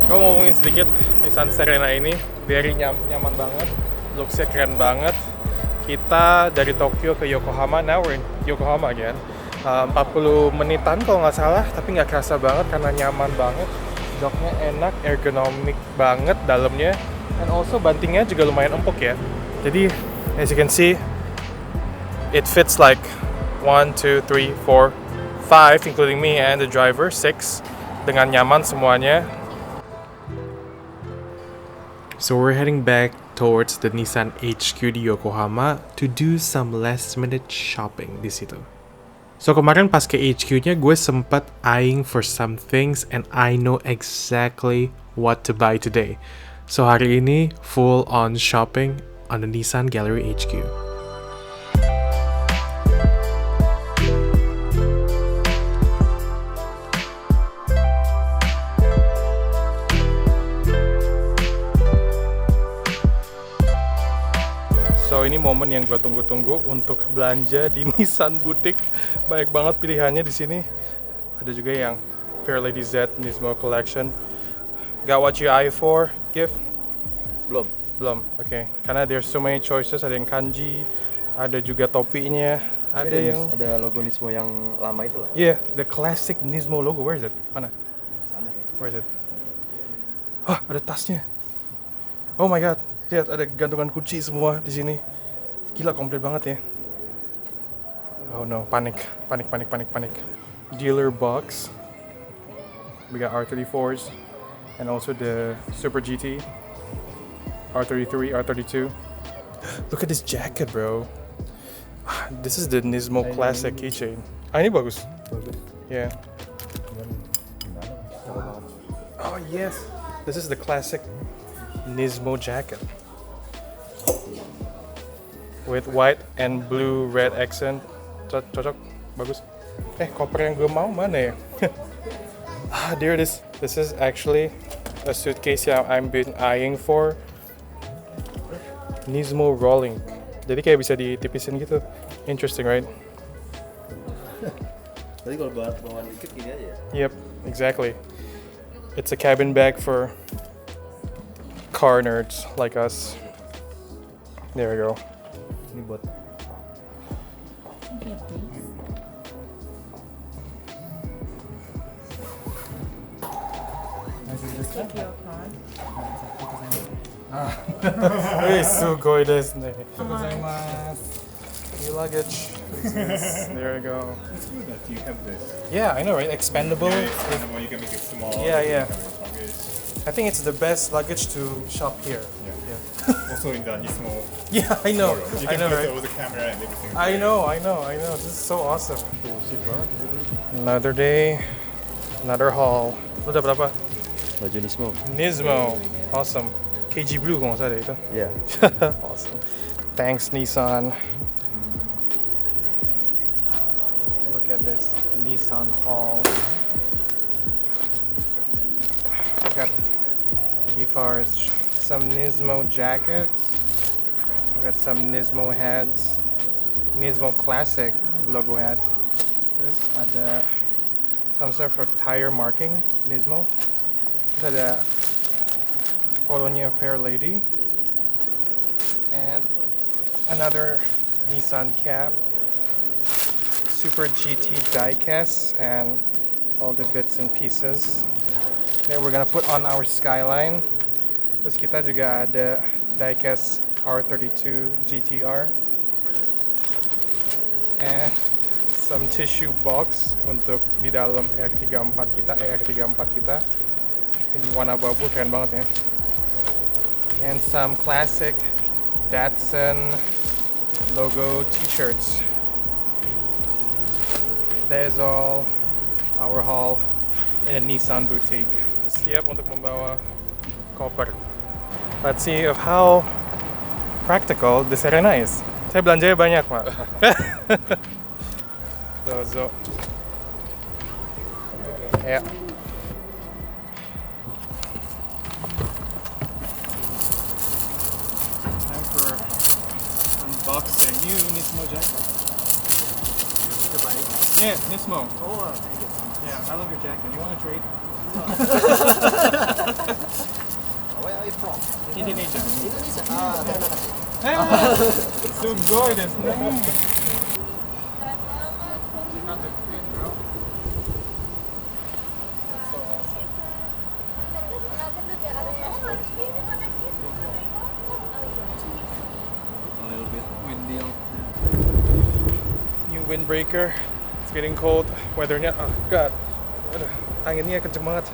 Gue ngomongin sedikit Nissan Serena ini, very nyaman banget, looks-nya keren banget. Kita dari Tokyo ke Yokohama, now we're in Yokohama again. 40 menitan kalau nggak salah, tapi nggak kerasa banget karena nyaman banget. Joknya enak, ergonomik banget dalamnya, and also bantingnya juga lumayan empuk ya. Jadi, as you can see, it fits like 1, 2, 3, 4, 5, including me and the driver, 6, dengan nyaman semuanya. So we're heading back towards the Nissan HQ di Yokohama to do some last minute shopping di situ. So kemarin pas ke HQ-nya gue sempat eyeing for some things and I know exactly what to buy today. So hari ini full on shopping on the Nissan Gallery HQ. So ini momen yang gue tunggu-tunggu untuk belanja di Nissan Boutique. Banyak banget pilihannya di sini. Ada juga yang Fairlady Z Nismo Collection. Got what you eye for, Gift? Belum, oke. Okay. Karena there's so many choices. Ada yang kanji, ada juga topinya, ada yang... Ada logo Nismo yang lama itu loh. Yeah, the classic Nismo logo. Where is it? Mana? Where is it? Hah, ada tasnya. Oh my god. Lihat, ada gantungan kunci semua di sini. Gila, komplit banget ya. Oh no, panik. Dealer box. We got R34s and also the Super GT, R33, R32. Look at this jacket, bro. This is the Nismo Classic keychain. Ah, ini bagus. Yeah. Oh yes, this is the classic Nismo jacket with white and blue red accent. Cocok, bagus. Koper yang gue mau mana ya? There it is. This is actually a suitcase yang I've been eyeing for. Nismo rolling. Jadi kayak bisa ditipisin gitu. Interesting, right? Tadi kalau bawaan dikit gini aja ya? Yep, exactly. It's a cabin bag for car nerds like us. There we go. Ini buat Hey, sugoi desu ne. Your luggage. There we go. It's good that you have this. Yeah, I know, right? Expandable. Expandable, you can make it small. Yeah, you yeah. can have it luggage. I think it's the best luggage to shop here. Also in the Nismo Yeah, I know. showroom. You I can know, put right? all the camera and everything. I know. This is so awesome. Another day, another haul. Lu dapat apa? baju Nismo. Nismo. Awesome. KG Blue kalau nggak salah deh itu. Iya. Awesome. Thanks, Nissan. Look at this Nissan haul. Got Gifars, some Nismo jackets. We got some Nismo hats. Nismo Classic logo hat. Terus ada some stuff for tire marking Nismo. Terus ada fotonya Fair Lady. And another Nissan cap. Super GT diecast and all the bits and pieces. Then we're gonna put on our Skyline. Terus kita juga ada diecast R32 GTR. And some tissue box untuk di dalam R34 kita. Ini warna abu-abu keren banget ya. And some classic Datsun logo t-shirts. That is all our haul in a Nissan boutique. Siap untuk membawa koper. Let's see of how practical this arena is. Saya belanjanya banyak, Pak. Dozo. Ya. Time for unboxing new Nismo jacket. Yeah, Nismo. Oh, yeah, I love your jacket. You want to trade? Where are you from? Indonesia. Indonesia. Terima kasih. Sugoi desu ne. A little bit windy. New windbreaker. It's getting cold. Weathernya, oh god, aduh, anginnya kenceng banget.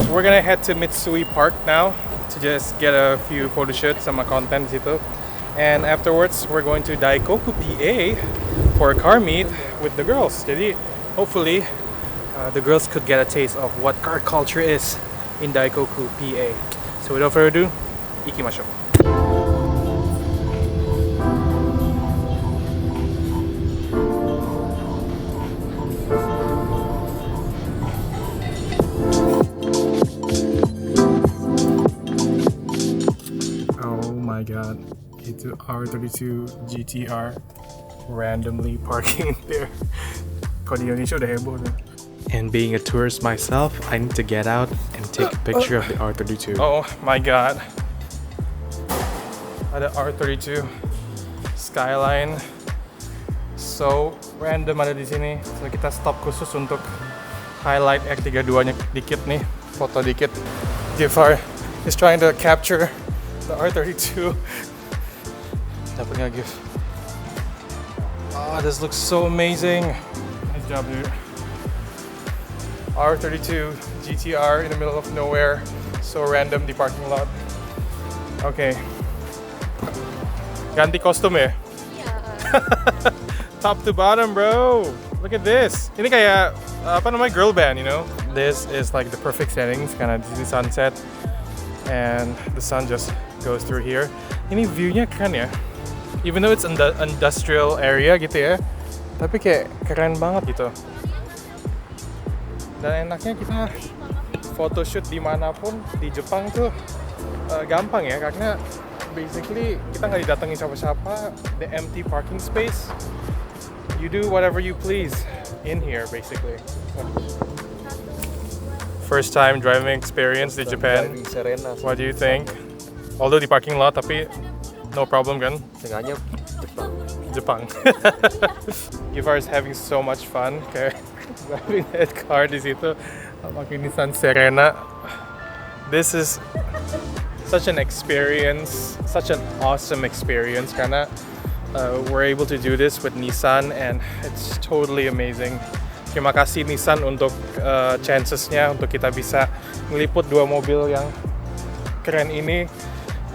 We're gonna head to Mitsui Park now to just get a few photo shoots sama konten di situ. And afterwards, we're going to Daikoku, PA for a car meet with the girls. Jadi, hopefully, the girls could get a taste of what car culture is in Daikoku, PA. So without further ado, ikimashou. Oh my god, itu R32 GTR randomly parking there. Kalau di Indonesia udah heboh tuh. And being a tourist myself, I need to get out and take a picture of the R32. Oh my god. Ada R32 Skyline. So random ada di sini. So kita stop khusus untuk highlight R32-nya dikit nih, foto dikit. Gifar is trying to capture the R32. Dapat nggak, Gif? Oh, this looks so amazing. Nice job, dude. R32 GTR in the middle of nowhere. So random di parking lot. Okay. Ganti kostum ya? Top to bottom, bro. Look at this. Ini kayak apa namanya, girl band, you know? This is like the perfect settings, kind of di sunset, and the sun just goes through here. Ini view-nya keren ya. Even though it's in the industrial area gitu ya, tapi kayak keren banget gitu. Dan enaknya kita photoshoot dimanapun di Jepang tuh gampang ya, karena basically kita nggak didatengin siapa-siapa. The empty parking space, you do whatever you please in here basically. First time driving experience di Japan. Driving Serena. What do you think? Although di parking lot, tapi No problem kan? Tengahnya Jepang. Givar is having so much fun kayak driving that car di situ pakai Nissan Serena. This is such an experience, such an awesome experience karena we're able to do this with Nissan and it's totally amazing. Terima kasih Nissan untuk chances-nya untuk kita bisa ngeliput dua mobil yang keren ini.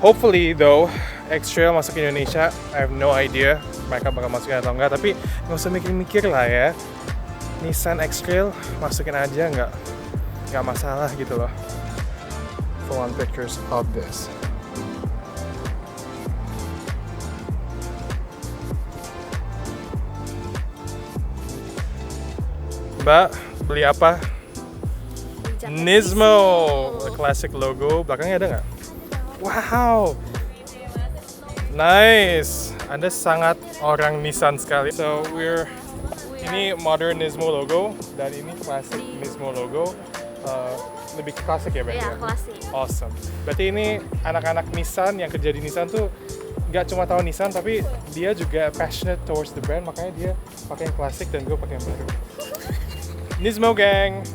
Hopefully though, X-Trail masuk ke Indonesia, I have no idea mereka bakal masukin atau enggak, tapi nggak usah mikir-mikir lah ya. Nissan X-Trail masukin aja, nggak masalah gitu loh. Full on pictures of this. Mbak, beli apa? Nismo, classic logo. Belakangnya ada nggak? Wow, nice. Anda sangat orang Nissan sekali. So ini modern Nismo logo dan ini classic Nismo logo. Lebih klasik ya berarti? Iya, ya? klasik. Awesome. Berarti ini anak-anak Nissan yang kerja di Nissan tuh nggak cuma tahu Nissan tapi dia juga passionate towards the brand, makanya dia pakai yang klasik dan gue pakai yang baru. Nismo gang.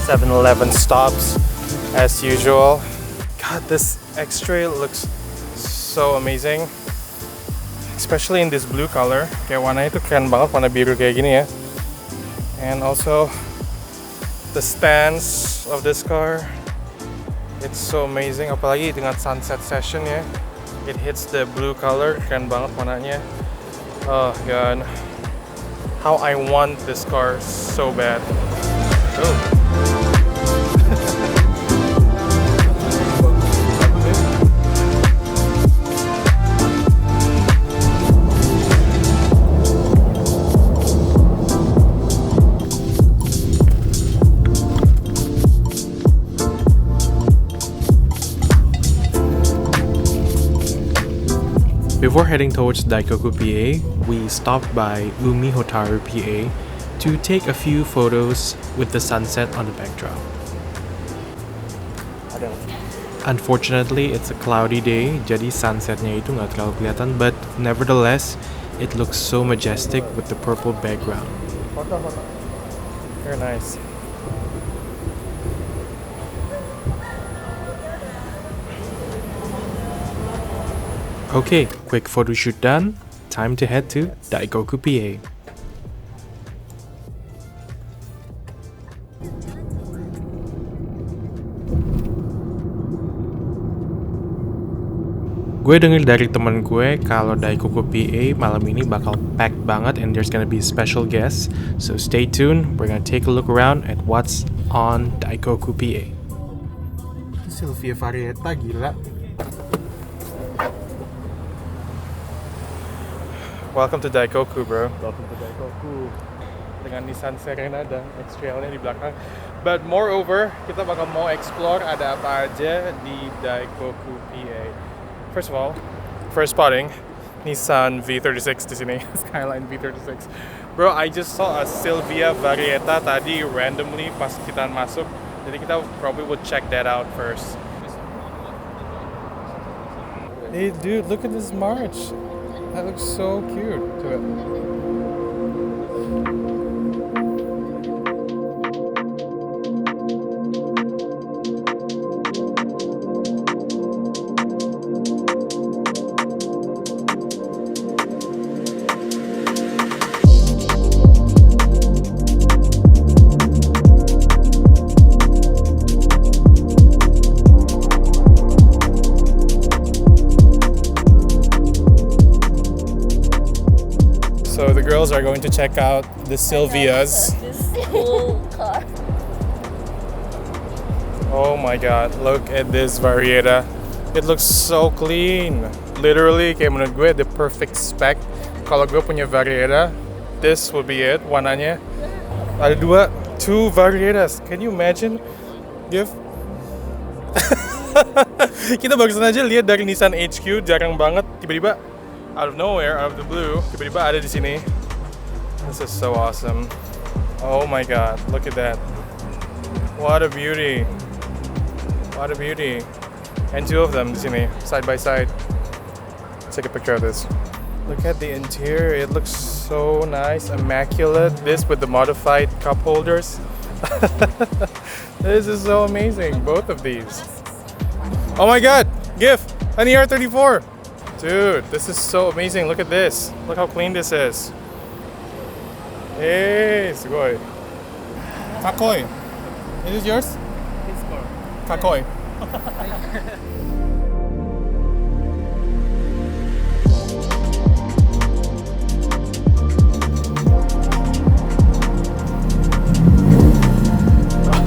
7-Eleven stops as usual. God, this X-Trail looks so amazing, especially in this blue color. Kayak warnanya itu keren banget, warna biru kayak gini ya. And also the stance of this car, it's so amazing. Apalagi dengan sunset session ya, it hits the blue color, keren banget warnanya. Oh god, how I want this car so bad. Oh. Before heading towards Daikoku PA, we stopped by Umi Hotaru PA to take a few photos with the sunset on the backdrop. Unfortunately, it's a cloudy day, jadi sunsetnya itu nggak terlalu kelihatan, but nevertheless, it looks so majestic with the purple background. Very nice. Okay, quick photo shoot done. Time to head to Daikoku PA. Gue denger dari temen gue kalau Daikoku PA malam ini bakal packed banget and there's gonna be special guests. So stay tuned, we're gonna take a look around at what's on Daikoku PA. Silvia Varieta gila. Welcome to Daikoku, bro. Welcome to Daikoku. Dengan Nissan Serena dan X-Trailnya di belakang. But moreover, kita bakal mau explore ada apa aja di Daikoku PA. First of all, first spotting, Nissan V36 di sini, Skyline V36. Bro, I just saw a Silvia Varieta tadi randomly pas kita masuk. Jadi kita probably would check that out first. Hey dude, look at this March. That looks so cute to it. So the girls are going to check out the Silvias. This cool car. Oh my god, look at this Varieta. It looks so clean. Literally, kayak menurut gue the perfect spec. Kalau gue punya Varieta, this would be it, warnanya. Ada two Varietas. Can you imagine? Kita barusan aja lihat dari Nissan HQ, jarang banget tiba-tiba out of nowhere, out of the blue, tiba-tiba ada di sini. This is so awesome. Oh my god, look at that. What a beauty. What a beauty. And two of them di sini, side by side. Let's take a picture of this. Look at the interior. It looks so nice, immaculate. This with the modified cup holders. This is so amazing. Both of these. Oh my god! GIF! An ER34! Dude, this is so amazing. Look at this. Look how clean this is. Hey, sugoi. Kakoi. Is this yours? It's Kakoi.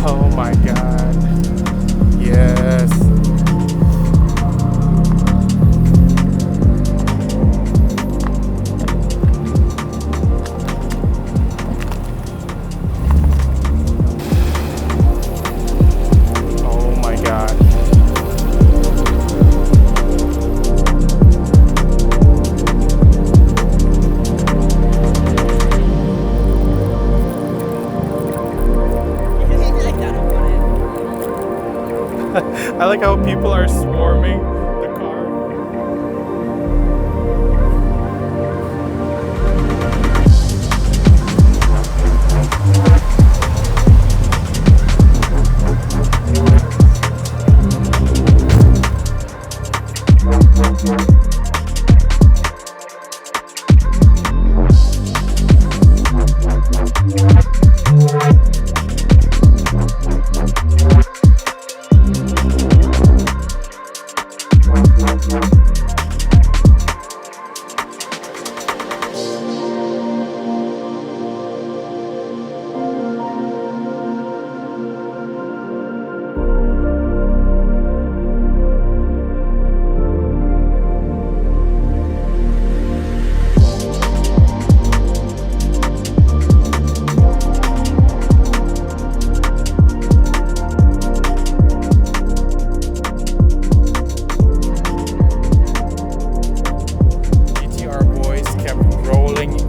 Oh my god. Yes. Oh my god. I like how people are swarming the car.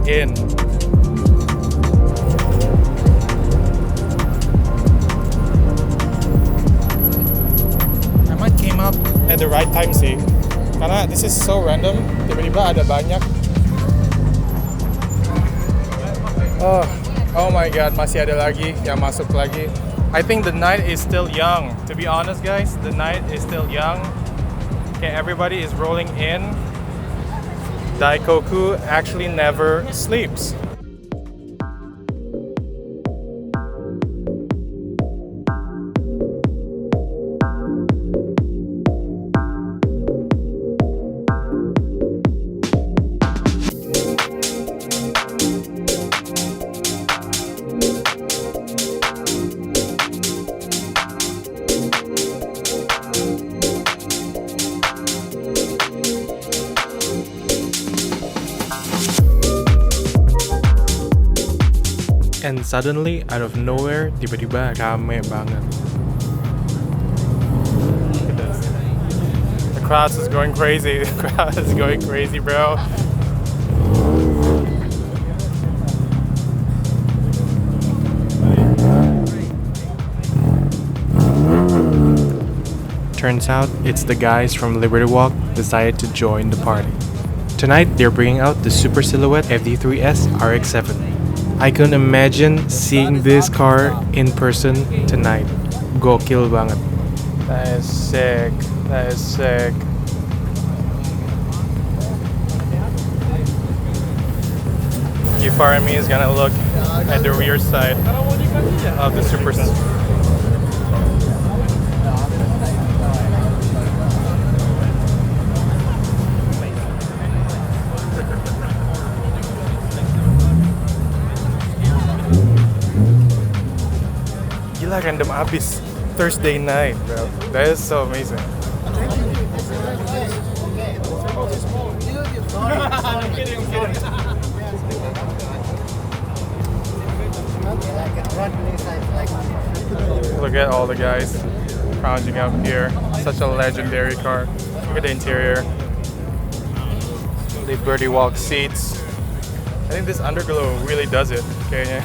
In. I might came up at the right time sih, karena this is so random. Tiba-tiba ada banyak. Oh my god, masih ada lagi yang masuk lagi. I think the night is still young. To be honest, guys, the night is still young. Okay, everybody is rolling in. Daikoku actually never sleeps. And suddenly, out of nowhere, tiba-tiba rame banget. Look at this. The crowd is going crazy. The crowd is going crazy, bro. Turns out, it's the guys from Liberty Walk decided to join the party. Tonight, they're bringing out the Super Silhouette FD3S RX-7. I can imagine seeing this car in person tonight. Gokil banget. That is sick. That is sick. Gifar and me is gonna look at the rear side of the Super. Gila, random abis Thursday night, bro. That is so amazing. Look at all the guys crowding up here. Such a legendary car. Look at the interior. Liberty Walk seats. I think this underglow really does it. Okay.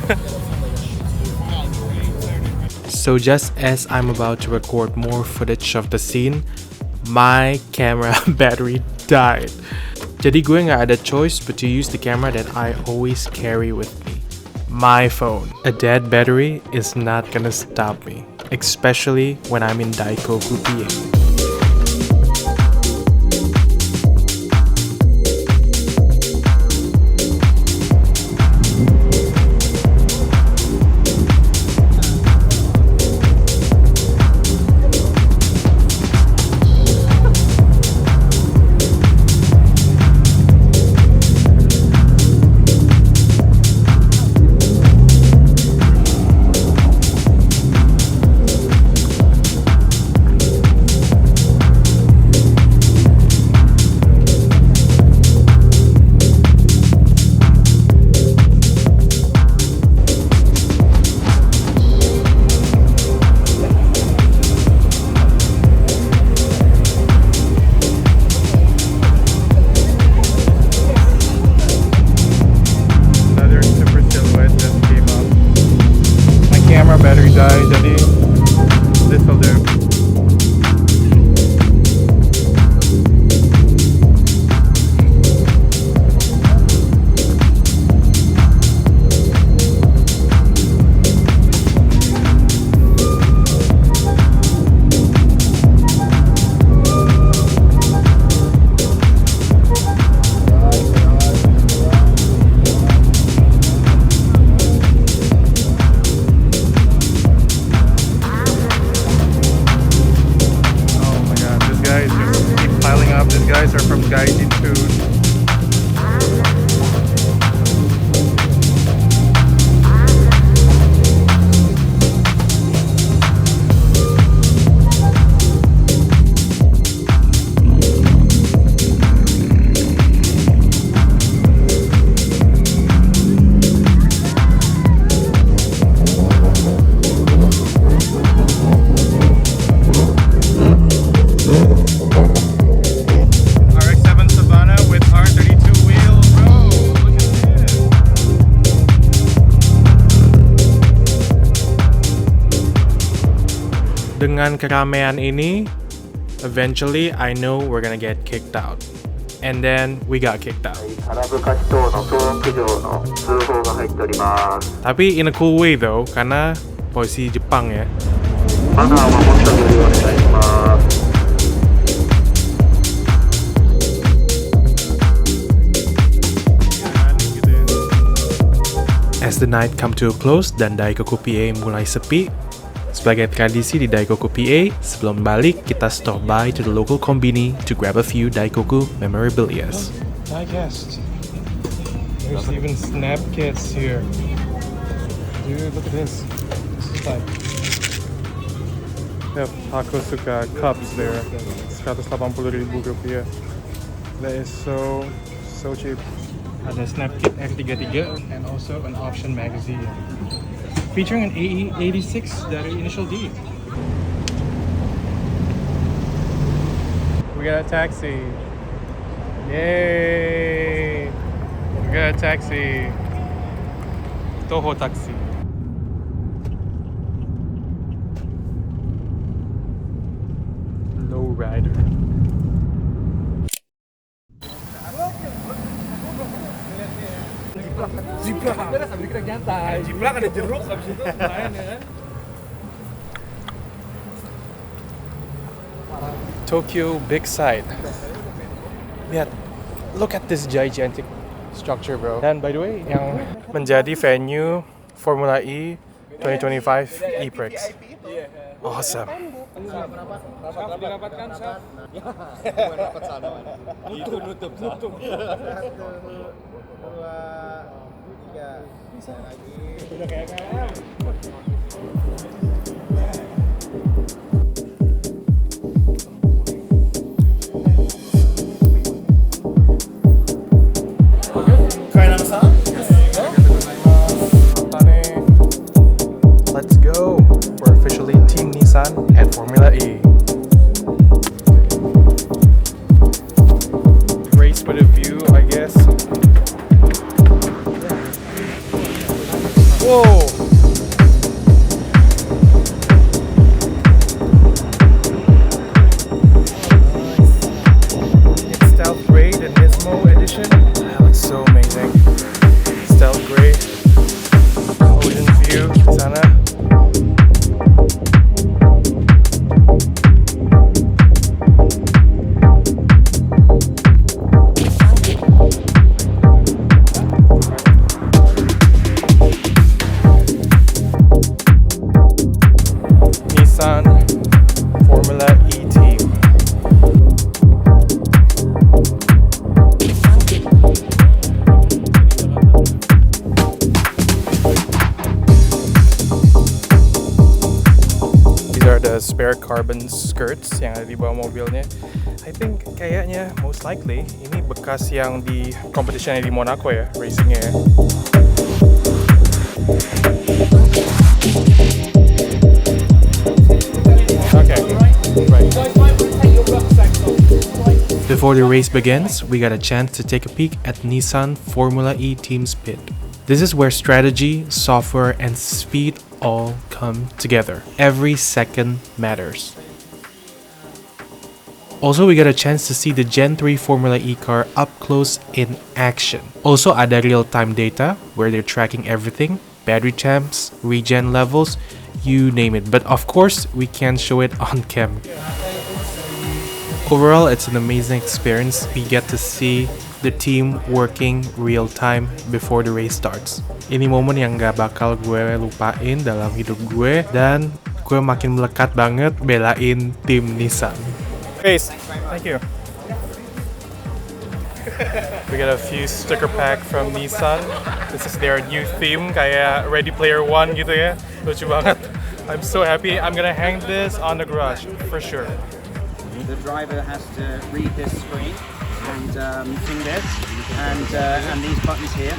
So just as I'm about to record more footage of the scene, my camera battery died. Jadi gue nggak ada choice but to use the camera that I always carry with me. My phone. A dead battery is not gonna stop me, especially when I'm in Daikoku PA. Battery died, jadi this will do. These guys are from Gaijin Food. Dengan keramaian ini, eventually I know we're gonna get kicked out. And then we got kicked out. Tapi in a cool way though, karena polisi Jepang ya. As the night come to a close dan Daikoku PA mulai sepi, sebagai tradisi di Daikoku PA, sebelum balik kita stop by to the local konbini to grab a few Daikoku memorabilia. I guess. There's even snap kits here. Dude, look at this. This is like... They have Hakosuka cups there. 180,000 rupiah. That is so cheap. Ada snap kit R33 and also an option magazine. Featuring an AE86 dari Initial D. We got a taxi. Yay! We got a taxi. Toho taxi. Low rider. Jiplak ada jeruk habis itu main ya kan. Tokyo Big Sight. Lihat, look at this gigantic structure, bro. Dan by the way, yang menjadi venue Formula E 2025 E-Prix. Awesome. Dirapatkan Saf. Rapat sana. Nutup. 1, 2, 3. Bisa lagi. Udah kayak KM. Let's go. We're officially Team Nissan at Formula E. Race for the view, I guess. Whoa! rare carbon skirts yang ada di bawah mobilnya. I think kayaknya most likely ini bekas yang di competition di Monaco ya, racingnya ya. Okay, right. Before the race begins, we got a chance to take a peek at Nissan Formula E team's pit. This is where strategy, software, and speed all come together. Every second matters. Also, we got a chance to see the Gen 3 Formula E car up close in action. Also, ada real-time data where they're tracking everything, battery temps, regen levels, you name it. But of course, we can't show it on cam. Overall, it's an amazing experience. We get to see the team working real time before the race starts. Ini momen yang gak bakal gue lupain dalam hidup gue, dan gue makin melekat banget belain tim Nissan. Race, thank you. We got a few sticker pack from Nissan. This is their new theme, kayak Ready Player One gitu ya. Lucu banget. I'm so happy. I'm gonna hang this on the garage for sure. The driver has to read this screen and sing this and these buttons here,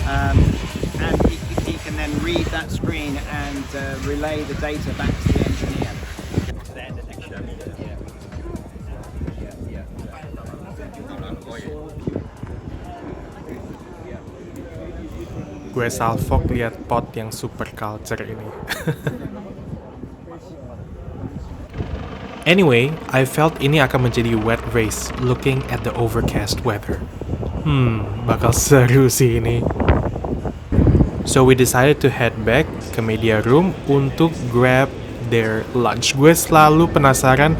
and he can then read that screen and relay the data back to the engineer. Gue salfok liat pot yang super culture ini. Anyway, I felt ini akan menjadi wet race looking at the overcast weather. Bakal seru sih ini. So we decided to head back ke media room untuk grab their lunch. Gue selalu penasaran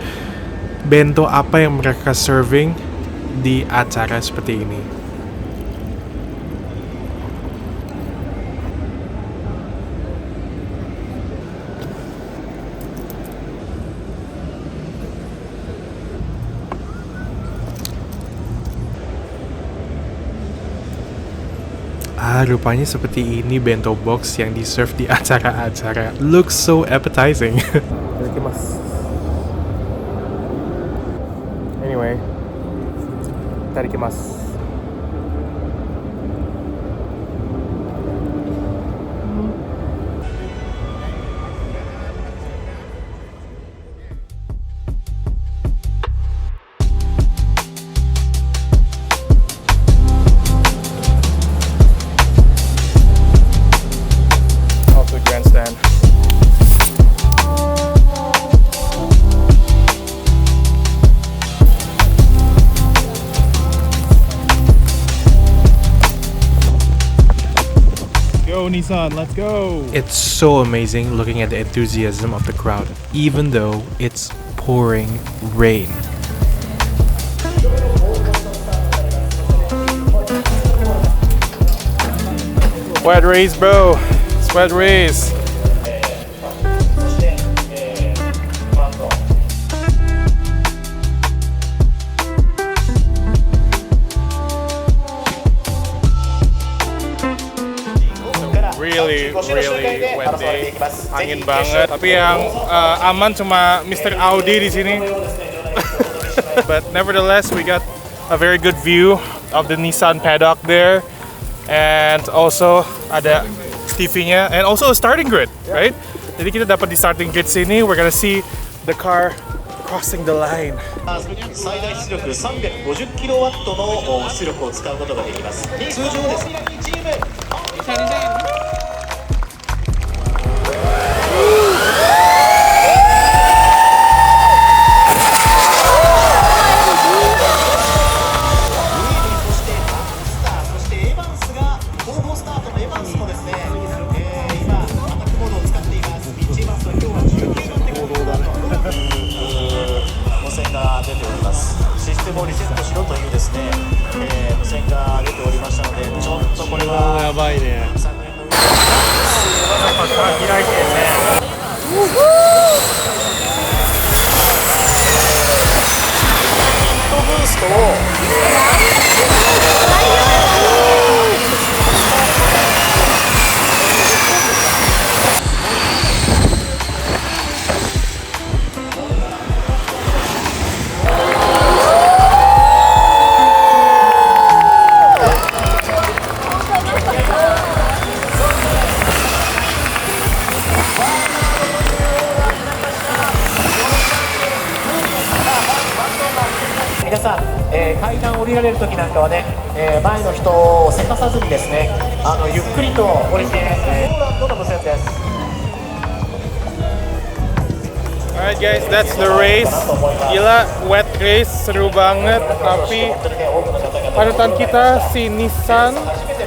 bento apa yang mereka serving di acara seperti ini. Rupanya seperti ini bento box yang di-serve di acara-acara. Looks so appetizing. Anyway, itadakimasu. Grandstand. Go Nissan, let's go! It's so amazing looking at the enthusiasm of the crowd, even though it's pouring rain. Wet race, bro. Sweat race. Really wet day. Angin banget. Tapi yang aman cuma Mr. Audi di sini. But nevertheless, we got a very good view of the Nissan paddock there, and also ada TV-nya, and also a starting grid, right? Jadi kita dapat di starting grid sini, we're gonna see the car crossing the line. 最大出力350キロワットの出力を使うことができます。通常ですね。システムをリセットしろというですね、無線が出ておりましたので、ちょっとこれはやばいね。開いてね。ヒットブーストを。皆さん、階段降りられる時なんかはね、前の人をせかさずにですね、ゆっくりと降りて、ローランドの無線です。 Alright guys, that's the race. Gila, wet race, seru banget. Tapi panutan kita si Nissan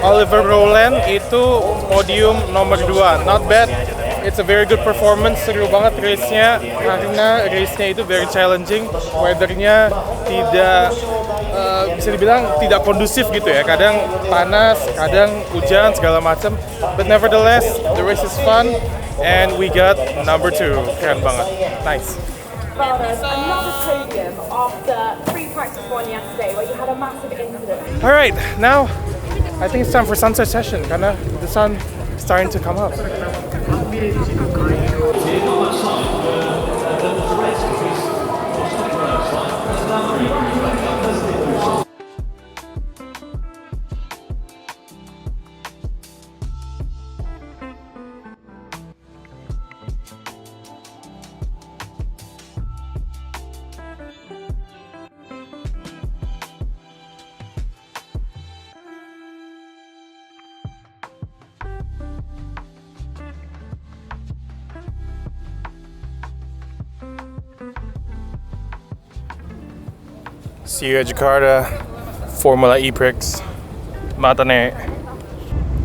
Oliver Rowland itu podium nomor 2. Not bad. It's a very good performance. Seru banget race-nya karena race-nya itu very challenging. Weather-nya tidak bisa dibilang tidak kondusif gitu ya. Kadang panas, kadang hujan segala macam. But nevertheless, the race is fun. And we got number 2. Keren banget. Nice. Another podium after 3 practice one yesterday where you had a massive incident. Alright, now I think it's time for sunset session karena the sun is starting to come up. See you at Jakarta, Formula E Prix, Matane.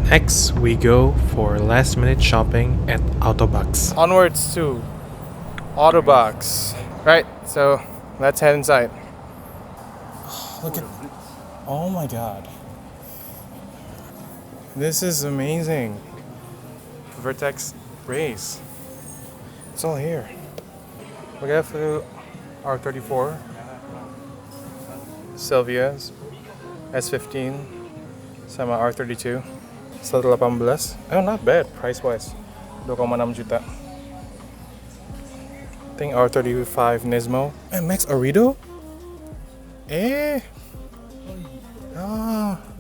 Next, we go for last minute shopping at Autobox. Onwards to Autobox. Right, so let's head inside. Look at, oh my god. This is amazing. Vertex race. It's all here. We got through R34. Silvia's S15 sama R32 118. Oh, not bad price wise. 2,6 juta. I think R35 Nismo. Max Arido?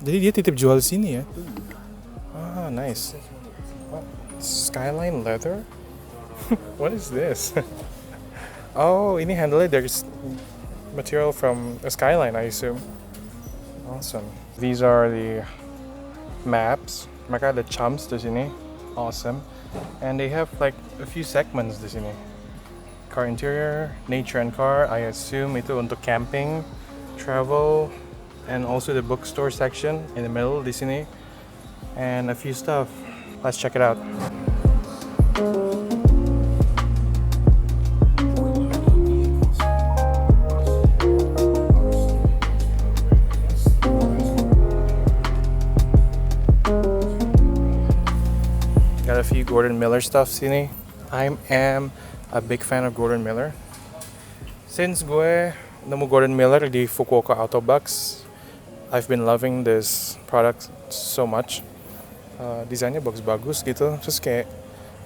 Jadi dia titip jual sini ya. Nice. Skyline leather? What is this? Oh, ini handle-nya there's material from a Skyline, I assume. Awesome. These are the maps. Mereka ada chumps di sini. Awesome. And they have like a few segments di sini. Car interior, nature and car. I assume itu untuk camping, travel, and also the bookstore section in the middle di sini. And a few stuff. Let's check it out. Got a few Gordon Miller stuff sini. I am a big fan of Gordon Miller. Since gue nemu Gordon Miller di Fukuoka Autobox, I've been loving this product so much. Desainnya bagus-bagus gitu, terus kayak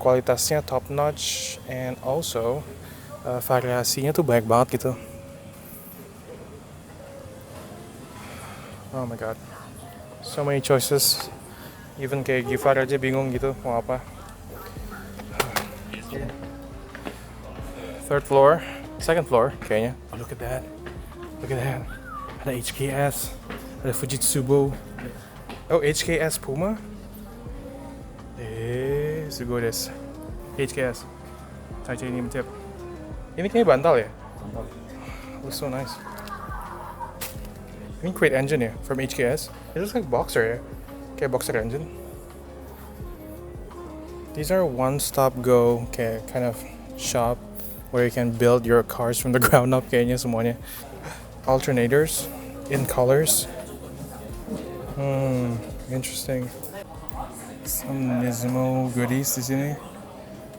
kualitasnya top notch, and also variasinya tuh banyak banget gitu. Oh my god, so many choices. Even kayak Giffar aja bingung gitu mau apa. Third floor, second floor kayaknya. Oh, look at that. Look at that. Ada HKS, ada Fujitsu. Oh, HKS Puma. Sugo desu. HKS. Titanium tip. Ini kayaknya bantal ya? Looks so nice. Ini crate engine ya from HKS. It looks like boxer ya. Kayak boxer engine. These are one-stop go kayak kind of shop where you can build your cars from the ground up kayaknya semuanya. Alternators in colors. Interesting. Some Nismo goodies di sini.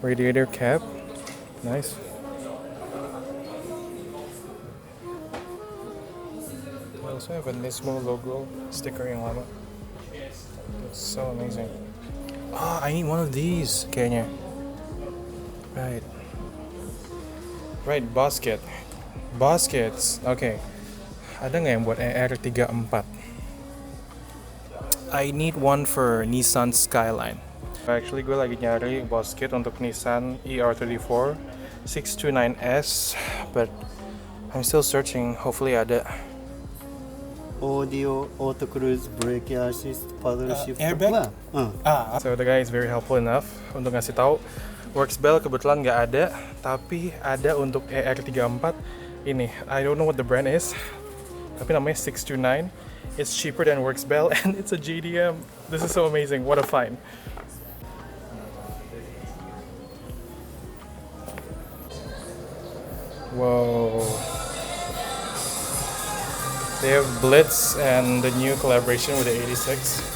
Radiator cap. Nice. I also have a Nismo logo sticker yang lama. It's so amazing. I need one of these kayaknya. Right. Right, basket. Baskets. Okay. Ada nggak yang buat ER34? I need one for Nissan Skyline. Actually, gue lagi nyari basket untuk Nissan ER34 629S, but I'm still searching. Hopefully ada. Audio, auto cruise, brake assist, paddle shift. airbag? So the guy is very helpful enough untuk ngasih tahu. Worksbell kebetulan nggak ada, tapi ada untuk ER34 ini. I don't know what the brand is, tapi namanya 629. It's cheaper than Worksbell and it's a JDM. This is so amazing. What a find. Whoa. They have Blitz and the new collaboration with the 86.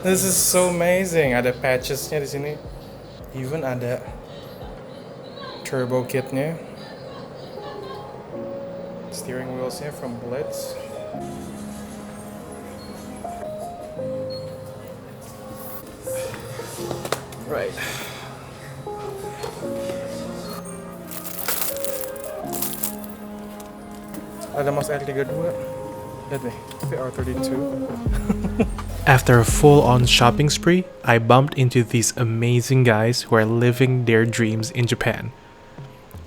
This is so amazing. Ada patchesnya di sini. Even ada turbo kitnya. Steering wheelsnya from Blitz. Right. Ada Mas R32. Lihat nih, R32. After a full-on shopping spree, I bumped into these amazing guys who are living their dreams in Japan.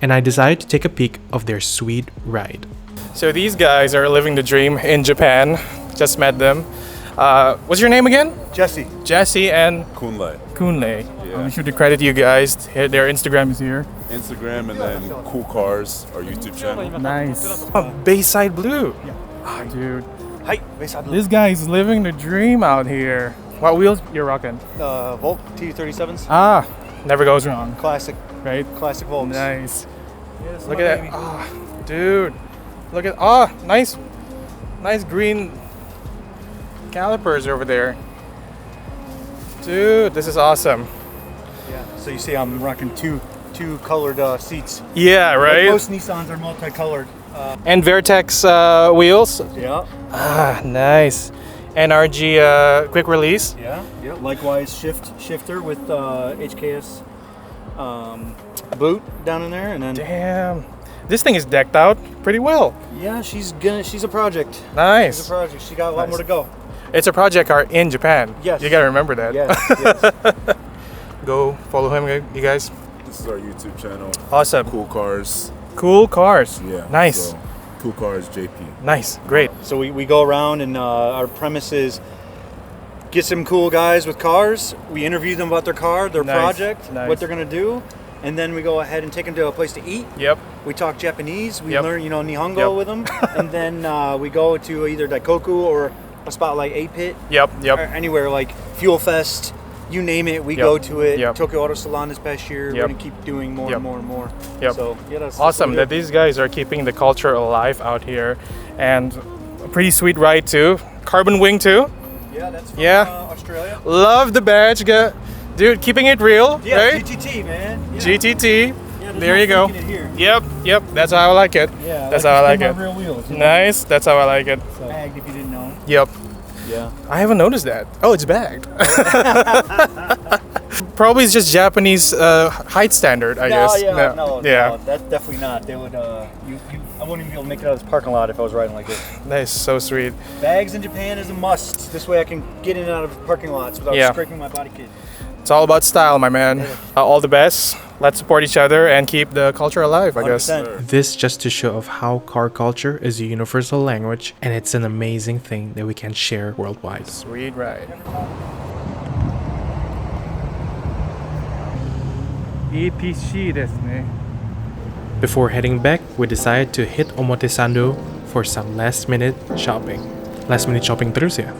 And I decided to take a peek of their sweet ride. So these guys are living the dream in Japan. Just met them. What's your name again? Jesse. Jesse and Kunle. Kunle. Yeah. I'm sure to credit you guys. Their Instagram is here. Instagram and then Cool Cars, our YouTube channel. Nice. Oh, Bayside Blue. Ah, dude. Hi, Bayside. This guy is living the dream out here. What wheels you're rocking? Volt T37s. Ah, never goes wrong, Classic, right? classic Volts. Nice. Yes, Look at that. Ah, dude. Look at nice green calipers over there. Dude, this is awesome. Yeah. So you see, I'm rocking two colored seats. Yeah, right. Most Nissans are multicolored. And Vertex wheels. Yeah. Ah, nice. NRG quick release. Yeah. Yeah. Likewise, shifter with HKS boot down in there, and then Damn. This thing is decked out pretty well. yeah, she's a project. She's a Nice. project. She got a lot Nice. more to go. It's a project car in Japan. Yes. You gotta remember that. Yes. Yes. Go follow him, you guys. This is our YouTube channel. Awesome. Cool Cars. Cool cars. Yeah. Nice. So, Cool Cars JP. Nice. Great. So we go around and our premise is get some cool guys with cars. We interview them about their car, their Nice, project, nice. what they're gonna do, and then we go ahead and take them to a place to eat. Yep. We talk Japanese. We Yep. learn, Nihongo Yep. with them, and then we go to either Daikoku or a spot like A Pit, Yep. or anywhere like Fuel Fest. You name it, we Yep. go to it. Yep. Tokyo Auto Salon this past year. Yep. We're gonna keep doing more Yep. and more and more. Yep. So yeah, that's Awesome what that we do. these guys are keeping the culture alive out here, and a pretty sweet ride too. Carbon wing too. Yeah, that's from Yeah. Australia. Love the badge, dude. Keeping it real, Yeah, right? GTT, man. Yeah. GTT. Yeah, there's There no you go. faking it here. Yep. That's how I like it. Yeah, That's how I like to it. spin my real wheels. Nice. That's how I like it. Bagged if you didn't know. Yep. Yeah. I haven't noticed that. Oh, it's bagged. Probably it's just Japanese height standard, I guess. No, Yeah. that's definitely not. They would, I wouldn't even be able to make it out of this parking lot if I was riding like this. That is so sweet. Bags in Japan is a must. This way I can get in and out of parking lots without Yeah. scraping my body kit. It's all about style, my man. All the best. Let's support each other and keep the culture alive, I guess. 100%. This just to show of how car culture is a universal language, and it's an amazing thing that we can share worldwide. Sweet ride. ETC ですね. Before heading back, we decided to hit Omotesando for some last minute shopping. Last minute shopping terus ya?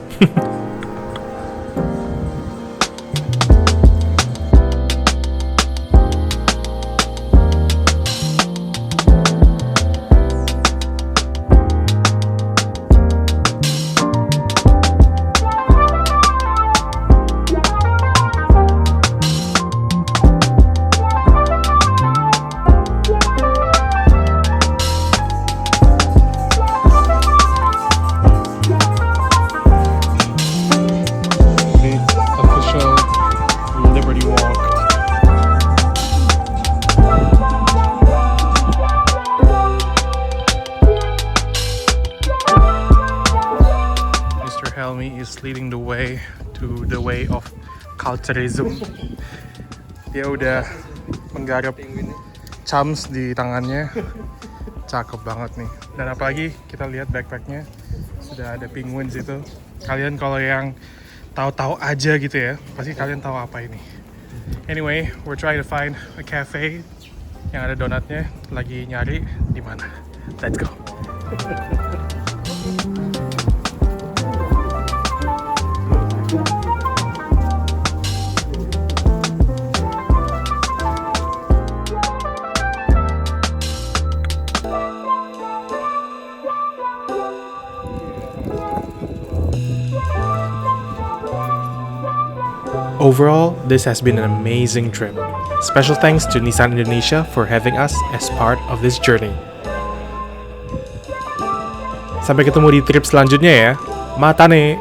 Official Liberty Walk. Mr. Helmy is leading the way to the way of culturism. Dia udah menggarap chams di tangannya. cakep banget nih. Dan apalagi kita lihat backpacknya sudah ada penguin situ. Kalian kalau yang tahu-tahu aja gitu ya, pasti kalian tahu apa ini. Anyway, we're trying to find a cafe yang ada donatnya. Lagi nyari di mana. Let's go. Overall, this has been an amazing trip. Special thanks to Nissan Indonesia for having us as part of this journey. Sampai ketemu di trip selanjutnya ya. Mata nih.